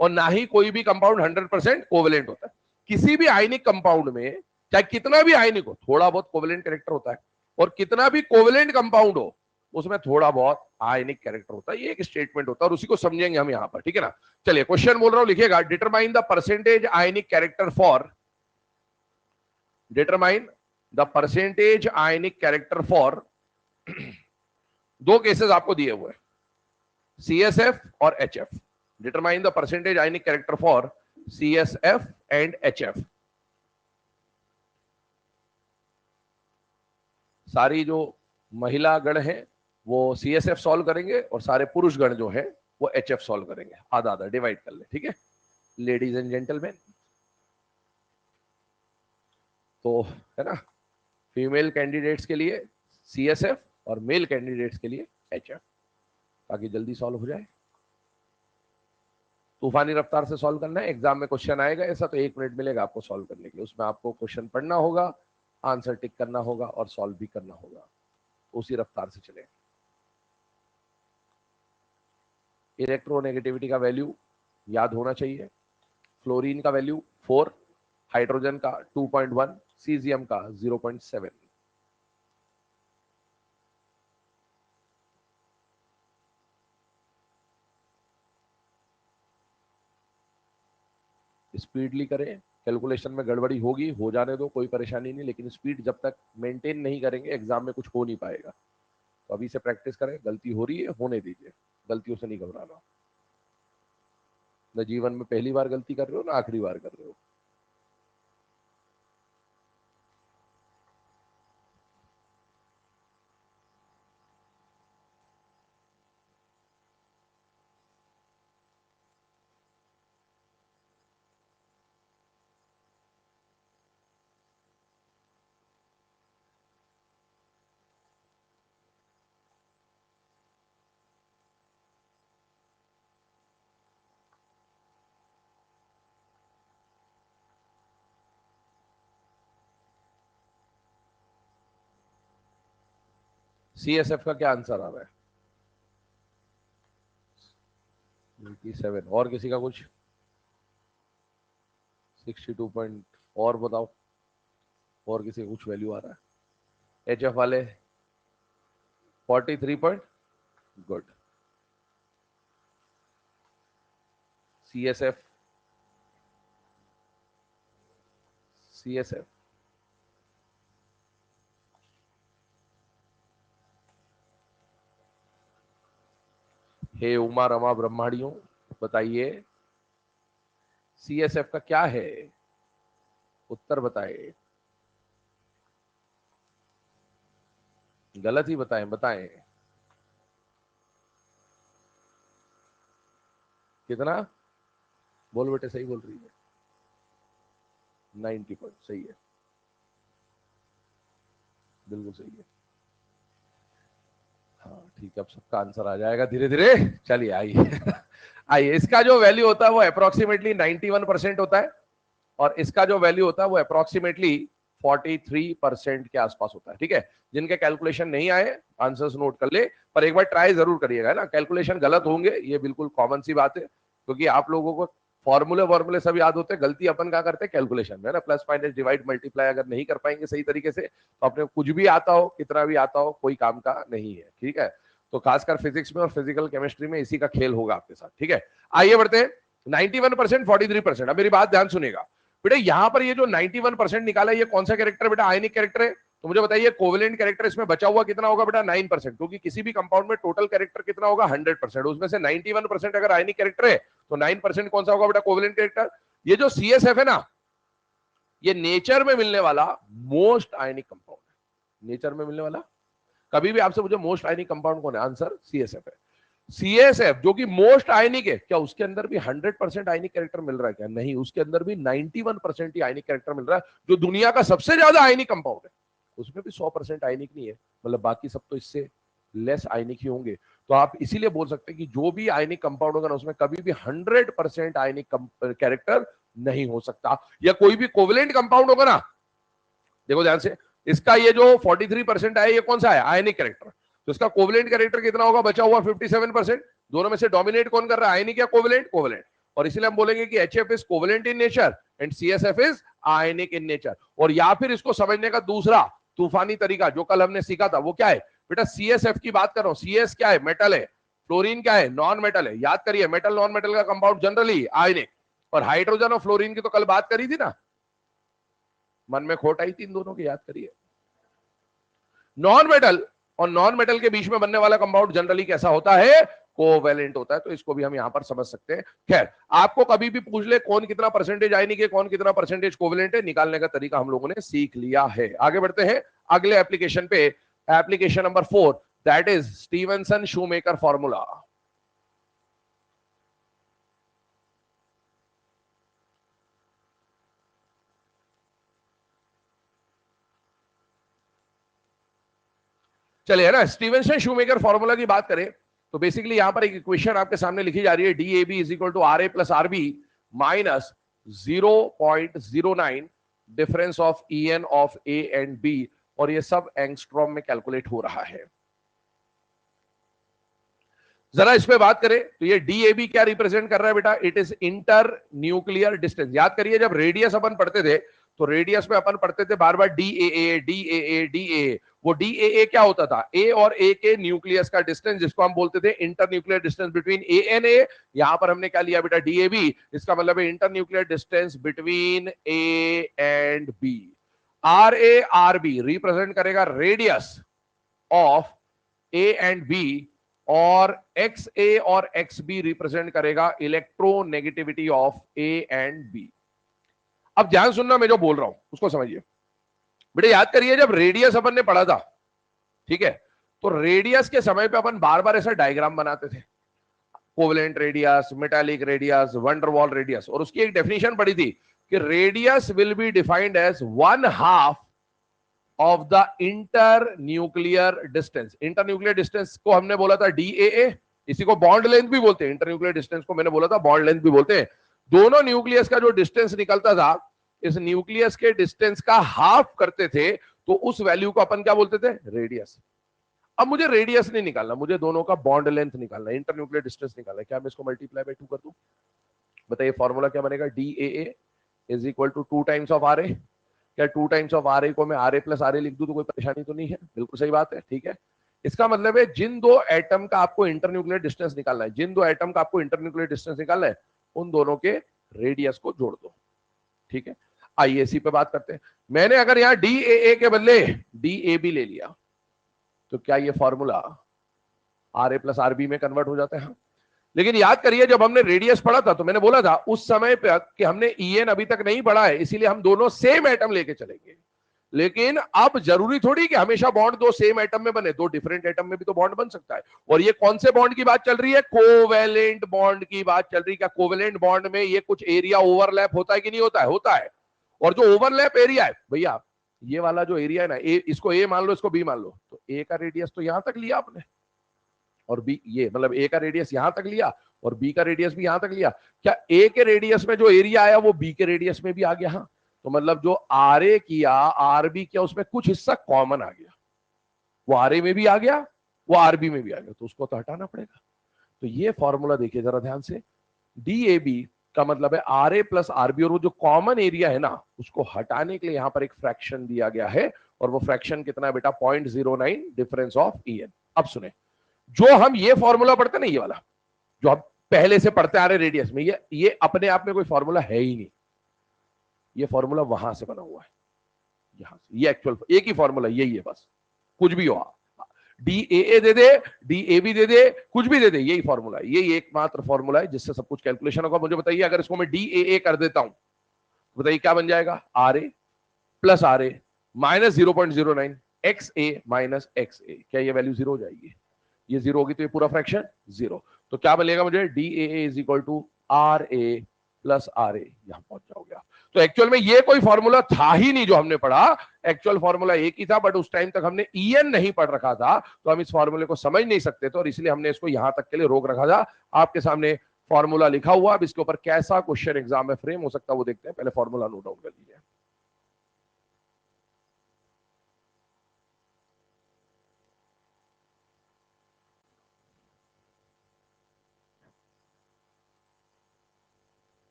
और ना ही कोई भी कंपाउंड 100% कोवेलेंट होता है। किसी भी आयनिक कंपाउंड में चाहे कितना भी आयनिक हो, थोड़ा बहुत कोवेलेंट कैरेक्टर होता है, और कितना भी कोवेलेंट कंपाउंड हो उसमें थोड़ा बहुत आयनिक कैरेक्टर होता है। ये एक स्टेटमेंट होता है और उसी को समझेंगे हम यहां पर, ठीक है ना। चलिए क्वेश्चन बोल रहा हूं, लिखिएगा। Determine the percentage ionic character for, determine the percentage ionic character for, दो केसेस आपको दिए हुए, CSF और HF। Determine the percentage ionic character for CSF and HF। सारी जो महिला गण है वो CSF सॉल्व करेंगे और सारे पुरुष गण जो है वो HF सॉल्व करेंगे। आधा आधा डिवाइड कर ले, ठीक है लेडीज एंड जेंटलमैन। तो है ना, फीमेल कैंडिडेट्स के लिए CSF और मेल कैंडिडेट्स के लिए HF, ताकि जल्दी सॉल्व हो जाए। तूफानी रफ्तार से सॉल्व करना है। एग्जाम में क्वेश्चन आएगा ऐसा तो 1 मिनट मिलेगा आपको सॉल्व करने के लिए। उसमें आपको क्वेश्चन पढ़ना होगा, आंसर टिक करना होगा और सॉल्व भी करना होगा। उसी रफ्तार से चले। इलेक्ट्रोनेगेटिविटी का वैल्यू याद होना चाहिए। फ्लोरीन का वैल्यू 4, हाइड्रोजन का 2.1, सीजियम का 0.7। स्पीडली करें, कैलकुलेशन में गड़बड़ी होगी, हो जाने दो, कोई परेशानी नहीं, लेकिन स्पीड जब तक मेंटेन नहीं करेंगे एग्जाम में कुछ हो नहीं पाएगा। तो अभी से प्रैक्टिस करें। गलती हो रही है होने दीजिए, गलतियों से नहीं घबराना। न जीवन में पहली बार गलती कर रहे हो ना आखिरी बार कर रहे हो। CSF का क्या आंसर आ रहा है? 87। और किसी का कुछ? 62 पॉइंट। और बताओ, और किसी का कुछ वैल्यू आ रहा है? HF वाले 43 पॉइंट। गुड। CSF, CSF हे उमा रमा ब्रह्माणियों, बताइए CSF का क्या है? उत्तर बताएं। गलत ही बताएं, बताएं कितना। बोल बेटे, सही बोल रही है। 90 पॉइंट सही है, बिल्कुल सही है। हाँ ठीक है, अब सबका आंसर आ जाएगा धीरे धीरे। चलिए आइए आइए, इसका जो वैल्यू होता है वो अप्रोक्सीमेटली 91% होता है और इसका जो वैल्यू होता है वो अप्रोक्सीमेटली 43% के आसपास होता है। ठीक है, जिनके कैलकुलेशन नहीं आए आंसर्स नोट कर ले, पर एक बार ट्राई जरूर करिएगा ना। कैलकुलेशन गलत होंगे ये बिल्कुल कॉमन सी बात है, क्योंकि आप लोगों को फॉर्मूले सब याद होते हैं, गलती अपन क्या करते हैं कैलकुलेशन में ना। प्लस माइनस डिवाइड मल्टीप्लाई अगर नहीं कर पाएंगे सही तरीके से तो अपने कुछ भी आता हो कितना भी आता हो कोई काम का नहीं है। ठीक है, तो खासकर फिजिक्स में और फिजिकल केमिस्ट्री में इसी का खेल होगा आपके साथ। ठीक है, आइए बढ़ते हैं। 91%, 43%। अब मेरी बात ध्यान सुनेगा बेटा, यहां पर ये जो 91% निकाला ये कौन सा कैरेक्टर बेटा? आयनिक कैरेक्टर है। तो मुझे बताइए कोवेलेंट कैरेक्टर इसमें बचा हुआ कितना होगा बेटा? 9%, क्योंकि किसी भी कंपाउंड में टोटल कैरेक्टर कितना होगा? 100%। उसमें से 91% अगर आयनिक कैरेक्टर है तो 9% कौन सा होगा बेटा? Covalent character. ये जो CSF है ना, ये नेचर में मिलने वाला मोस्ट आयनिक कंपाउंड है। नेचर में मिलने वाला, कभी भी आपसे मुझे मोस्ट आयनिक कंपाउंड कौन है, आंसर CSF है। CSF जो कि मोस्ट आयनिक है, क्या उसके अंदर भी 100% आयनिक कैरेक्टर मिल रहा है? क्या नहीं, उसके अंदर भी 91% ही आयनिक कैरेक्टर मिल रहा है। जो दुनिया का सबसे ज्यादा आयनिक कंपाउंड है उसमें भी 100% आयनिक नहीं है, मतलब बाकी सब तो इससे लेस आयनिक ही होंगे। तो आप इसीलिए बोल सकते हैं कि जो भी आयनिक कंपाउंड होगा ना उसमें कभी भी 100% आयनिक कैरेक्टर नहीं हो सकता। या कोई भी कोवेलेंट कंपाउंड होगा ना, देखो ध्यान से, इसका ये जो 43% है ये कौन सा है? आयनिक कैरेक्टर। तो इसका कोवेलेंट कैरेक्टर कितना होगा, बचा हुआ 57%। दोनों में से डोमिनेट कौन कर रहा है, आयनिक या कोवेलेंट, कोवेलेंट। और इसलिए हम बोलेंगे कि HF is covalent in nature and CSF is ionic in nature. और या फिर इसको समझने का दूसरा तूफानी तरीका जो कल हमने सीखा था वो क्या है बेटा, CSF की बात कर रहा हूं। CS क्या है, मेटल है। फ्लोरीन क्या है, नॉन मेटल है। याद करिए, मेटल नॉन मेटल का कंपाउंड जनरली आयनिक। और हाइड्रोजन और फ्लोरीन की तो कल बात करी थी ना, मन में खोट आई थी इन दोनों की, याद करिए। नॉन मेटल और नॉन मेटल के बीच में बनने वाला कंपाउंड जनरली कैसा होता है, कोवेलेंट होता है। तो इसको भी हम यहां पर समझ सकते हैं। खैर, आपको कभी भी पूछ ले कौन कितना परसेंटेज आयनिक है, कौन कितना परसेंटेज कोवेलेंट है, निकालने का तरीका हम लोगों ने सीख लिया है। आगे बढ़ते हैं अगले एप्लीकेशन पे, application number 4, that is Stevenson shoemaker formula. चलिए ना, स्टीवेंसन शूमेकर फॉर्मूला की बात करें तो बेसिकली यहां पर एक इक्वेशन आपके सामने लिखी जा रही है, DAB is equal to RA plus RB minus 0.09 difference of EN of A and B। और ये सब एंगस्ट्रॉम में कैलकुलेट हो रहा है। जरा इस पे बात करें तो ये DAB क्या रिप्रेजेंट कर रहा है बेटा, it is inter nuclear distance. याद करिए, जब रेडियस अपन पढ़ते थे तो रेडियस में अपन पढ़ते थे बार बार DAA। वो DAA क्या होता था, A और A के न्यूक्लियस का डिस्टेंस, जिसको हम बोलते थे inter nuclear distance between A and A। यहां पर हमने क्या लिया बेटा, DAB। इसका मतलब है inter nuclear distance between A and B। RARB represent करेगा radius of A and B, और XA और XB रिप्रेजेंट करेगा electronegativity of A and B। अब ध्यान सुनना, मैं जो बोल रहा हूं उसको समझिए बेटे। याद करिए, जब रेडियस अपन ने पढ़ा था, ठीक है, तो रेडियस के समय पे अपन बार बार ऐसा डायग्राम बनाते थे, covalent radius, metallic radius, Van der Waals radius. और उसकी एक डेफिनेशन पढ़ी थी कि radius will be defined as 1/2 of the inter nuclear distance. Inter nuclear distance को हमने बोला था DAA, इसी को बॉन्ड लेंथ भी बोलते हैं। इंटर न्यूक्लियर डिस्टेंस को मैंने बोला था बॉन्ड लेंथ भी बोलते हैं। दोनों न्यूक्लियस का जो डिस्टेंस निकलता था, इस न्यूक्लियस के डिस्टेंस का हाफ करते थे, तो उस वैल्यू को अपन क्या बोलते थे, रेडियस। अब मुझे रेडियस नहीं निकालना, मुझे दोनों का बॉन्ड लेंथ निकालना है, इंटर न्यूक्लियर डिस्टेंस निकालना है। क्या मैं इसको मल्टीप्लाई बाय 2 कर दूं? बताइए फॉर्मूला क्या बनेगा, DAA is equal to 2 times of RA। क्या 2 टाइम्स ऑफ RA को मैं RA प्लस RA लिख दूं तो कोई परेशानी तो नहीं है? बिल्कुल सही बात है, ठीक है। इसका मतलब है जिन दो एटम का आपको इंटर न्यूक्लियर डिस्टेंस निकालना है, जिन दो एटम का आपको इंटर न्यूक्लियर डिस्टेंस निकालना है, उन दोनों के रेडियस को जोड़ दो, ठीक है। आइए इसी पे बात करते हैं। मैंने अगर यहां DAA के बदले DAB ले लिया तो क्या ये फॉर्मूला RA प्लस RB में कन्वर्ट हो जाता है? हाँ। लेकिन याद करिए, जब हमने रेडियस पढ़ा था तो मैंने बोला था उस समय पे कि हमने EN अभी तक नहीं पढ़ा है, इसीलिए हम दोनों सेम एटम लेके चलेंगे। लेकिन अब जरूरी थोड़ी कि हमेशा बॉन्ड दो सेम एटम में बने, दो डिफरेंट एटम में भी तो बॉन्ड बन सकता है। और ये कौन से बॉन्ड की बात चल रही है, कोवेलेंट बॉन्ड की बात चल रही है। क्या कोवेलेंट बॉन्ड में ये कुछ एरिया ओवरलैप होता है कि नहीं होता है? होता है। और जो ओवरलैप एरिया है भैया, ये वाला जो एरिया है ना, इसको A मान लो, इसको B मान लो, तो A का रेडियस तो यहां तक लिया आपने, और B, ये मतलब A का रेडियस यहां तक लिया और B का रेडियस भी यहां तक लिया। क्या A के रेडियस में जो एरिया आया वो B के रेडियस में भी आ गया? हाँ। तो मतलब जो RA किया, RB किया, उसमें कुछ हिस्सा कॉमन आ गया। वो RA में भी आ गया, वो RB में भी आ गया, तो उसको तो हटाना पड़ेगा। तो ये फॉर्मूला देखिए जरा ध्यान से, DAB का मतलब है RA प्लस RB, और वो जो कॉमन एरिया है ना, उसको हटाने के लिए यहां पर एक फ्रैक्शन दिया गया है, और वो फ्रैक्शन कितना है बेटा, 0.09 डिफरेंस ऑफ EN। अब सुने, जो हम ये फॉर्मूला पढ़ते ना, ये वाला जो हम पहले से पढ़ते आ रहे रेडियस में, ये अपने आप में कोई फॉर्मूला है ही नहीं। ये फॉर्मूला वहां से बना हुआ है, यहां से। ये एक्चुअल एक ही फॉर्मूला यही है, बस कुछ भी हो, DAA दे दे, DAB दे दे, कुछ भी दे दे, यही फॉर्मूला है। यही एकमात्र फॉर्मूला है जिससे सब कुछ कैलकुलेशन होगा। मुझे बताइए, अगर इसको मैं DAA कर देता हूं, बताइए क्या बन जाएगा, RA plus RA minus 0.09 XA minus XA। क्या ये वैल्यू जीरो हो जाएगी? ये जीरो होगी तो ये पूरा फ्रैक्शन जीरो। तो क्या मिलेगा मुझे, DAA is equal to RA plus RA। यहां पहुंच जाओगे आप। तो एक्चुअल में ये कोई फॉर्मूला था ही नहीं जो हमने पढ़ा, एक्चुअल फॉर्मूला एक ही था, बट उस टाइम तक हमने EN नहीं पढ़ रखा था, तो हम इस फॉर्मूले को समझ नहीं सकते थे, और इसलिए हमने इसको यहां तक के लिए रोक रखा था। आपके सामने फॉर्मूला लिखा हुआ, अब इसके ऊपर कैसा क्वेश्चन एग्जाम में फ्रेम हो सकता है वो देखते हैं। पहले फॉर्मूला नोट डाउन कर लीजिए।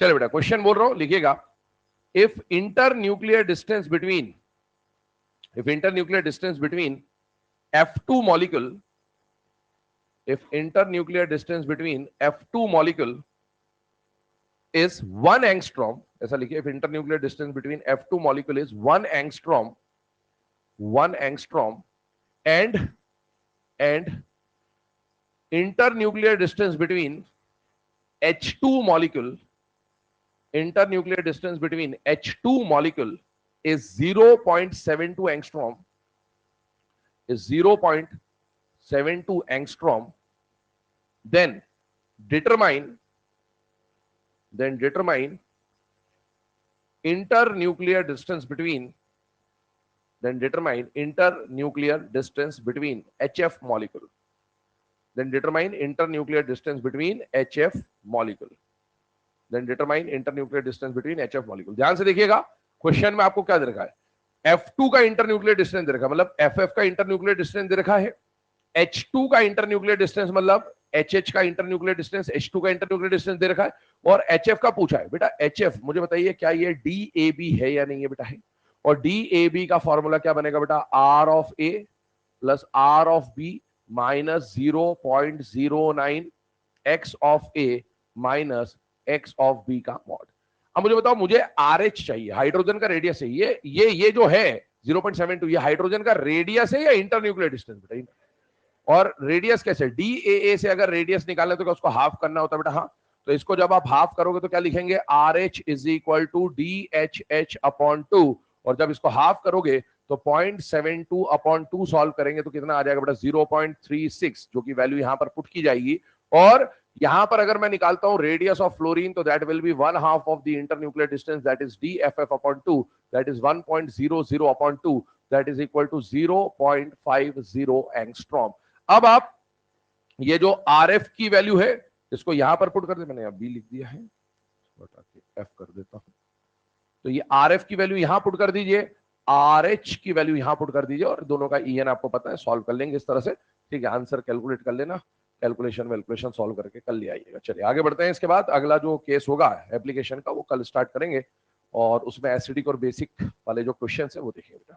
चलो बेटा क्वेश्चन बोल रहा हूं, लिखिएगा। If inter nuclear distance between F2 molecule, if internuclear distance between F2 molecule is 1 angstrom, ऐसा लिखिए, if internuclear distance between F2 molecule is 1 angstrom and internuclear distance between H2 molecule is 0.72 angstrom, then determine internuclear distance between HF molecule. ध्यान से देखिएगा, question में आपको क्या दे रखा है, F2 का इंटरन्यूक्लियर डिस्टेंस दे रखा है, मतलब FF का इंटरन्यूक्लियर डिस्टेंस दे रखा है, H2 का इंटरन्यूक्लियर डिस्टेंस मतलब HH का इंटरन्यूक्लियर डिस्टेंस, H2 का इंटरन्यूक्लियर डिस्टेंस दे रखा है, और HF का पूछा है। बेटा HF मुझे बताइए क्या ये DAB है या नहीं है बेटा? है। और DAB का फॉर्मूला क्या बनेगा बेटा? R of A plus R of B minus 0.09 X of A minus X of B का मॉड। अब मुझे बताओ, मुझे RH चाहिए, हाइड्रोजन का रेडियस है, ये जो है 0.72, ये हाइड्रोजन का रेडियस है या इंटरन्यूक्लियर डिस्टेंस बेटा? और रेडियस कैसे? DAA से अगर रेडियस निकालना तो क्या उसको हाफ करना होता है बेटा? हाँ, तो इसको जब आप हाफ करोगे तो क्या लिखेंगे? RH is equal to DHH upon 2, और जब इसको हाफ करोगे तो 0.72 अपॉन 2 सॉल्व करेंगे तो कितना आ जाएगा बेटा? 0.36, जो कि वैल्यू यहां पर पुट की जाएगी। और यहां पर अगर मैं निकालता हूं रेडियस ऑफ फ्लोरीन, तो that will be 1/2 of the internuclear distance, that is DFF upon 2, that is 1.00 upon 2, that is equal to 0.50 angstrom. अब आप ये जो RF की वैल्यू है इसको यहां पर पुट कर दे, मैंने अभी लिख दिया है, F कर देता हूं, तो ये RF की वैल्यू यहां पुट कर दीजिए, RH की वैल्यू यहां पुट कर दीजिए, और दोनों का EN आपको पता है, सॉल्व कर लेंगे इस तरह से। ठीक है, आंसर कैलकुलेट कर लेना, कैलकुलेशन सॉल्व करके कल ले आइएगा। चलिए आगे बढ़ते हैं। इसके बाद अगला जो केस होगा एप्लीकेशन का वो कल स्टार्ट करेंगे, और उसमें एसिडिक और बेसिक वाले जो क्वेश्चन है वो देखेंगे।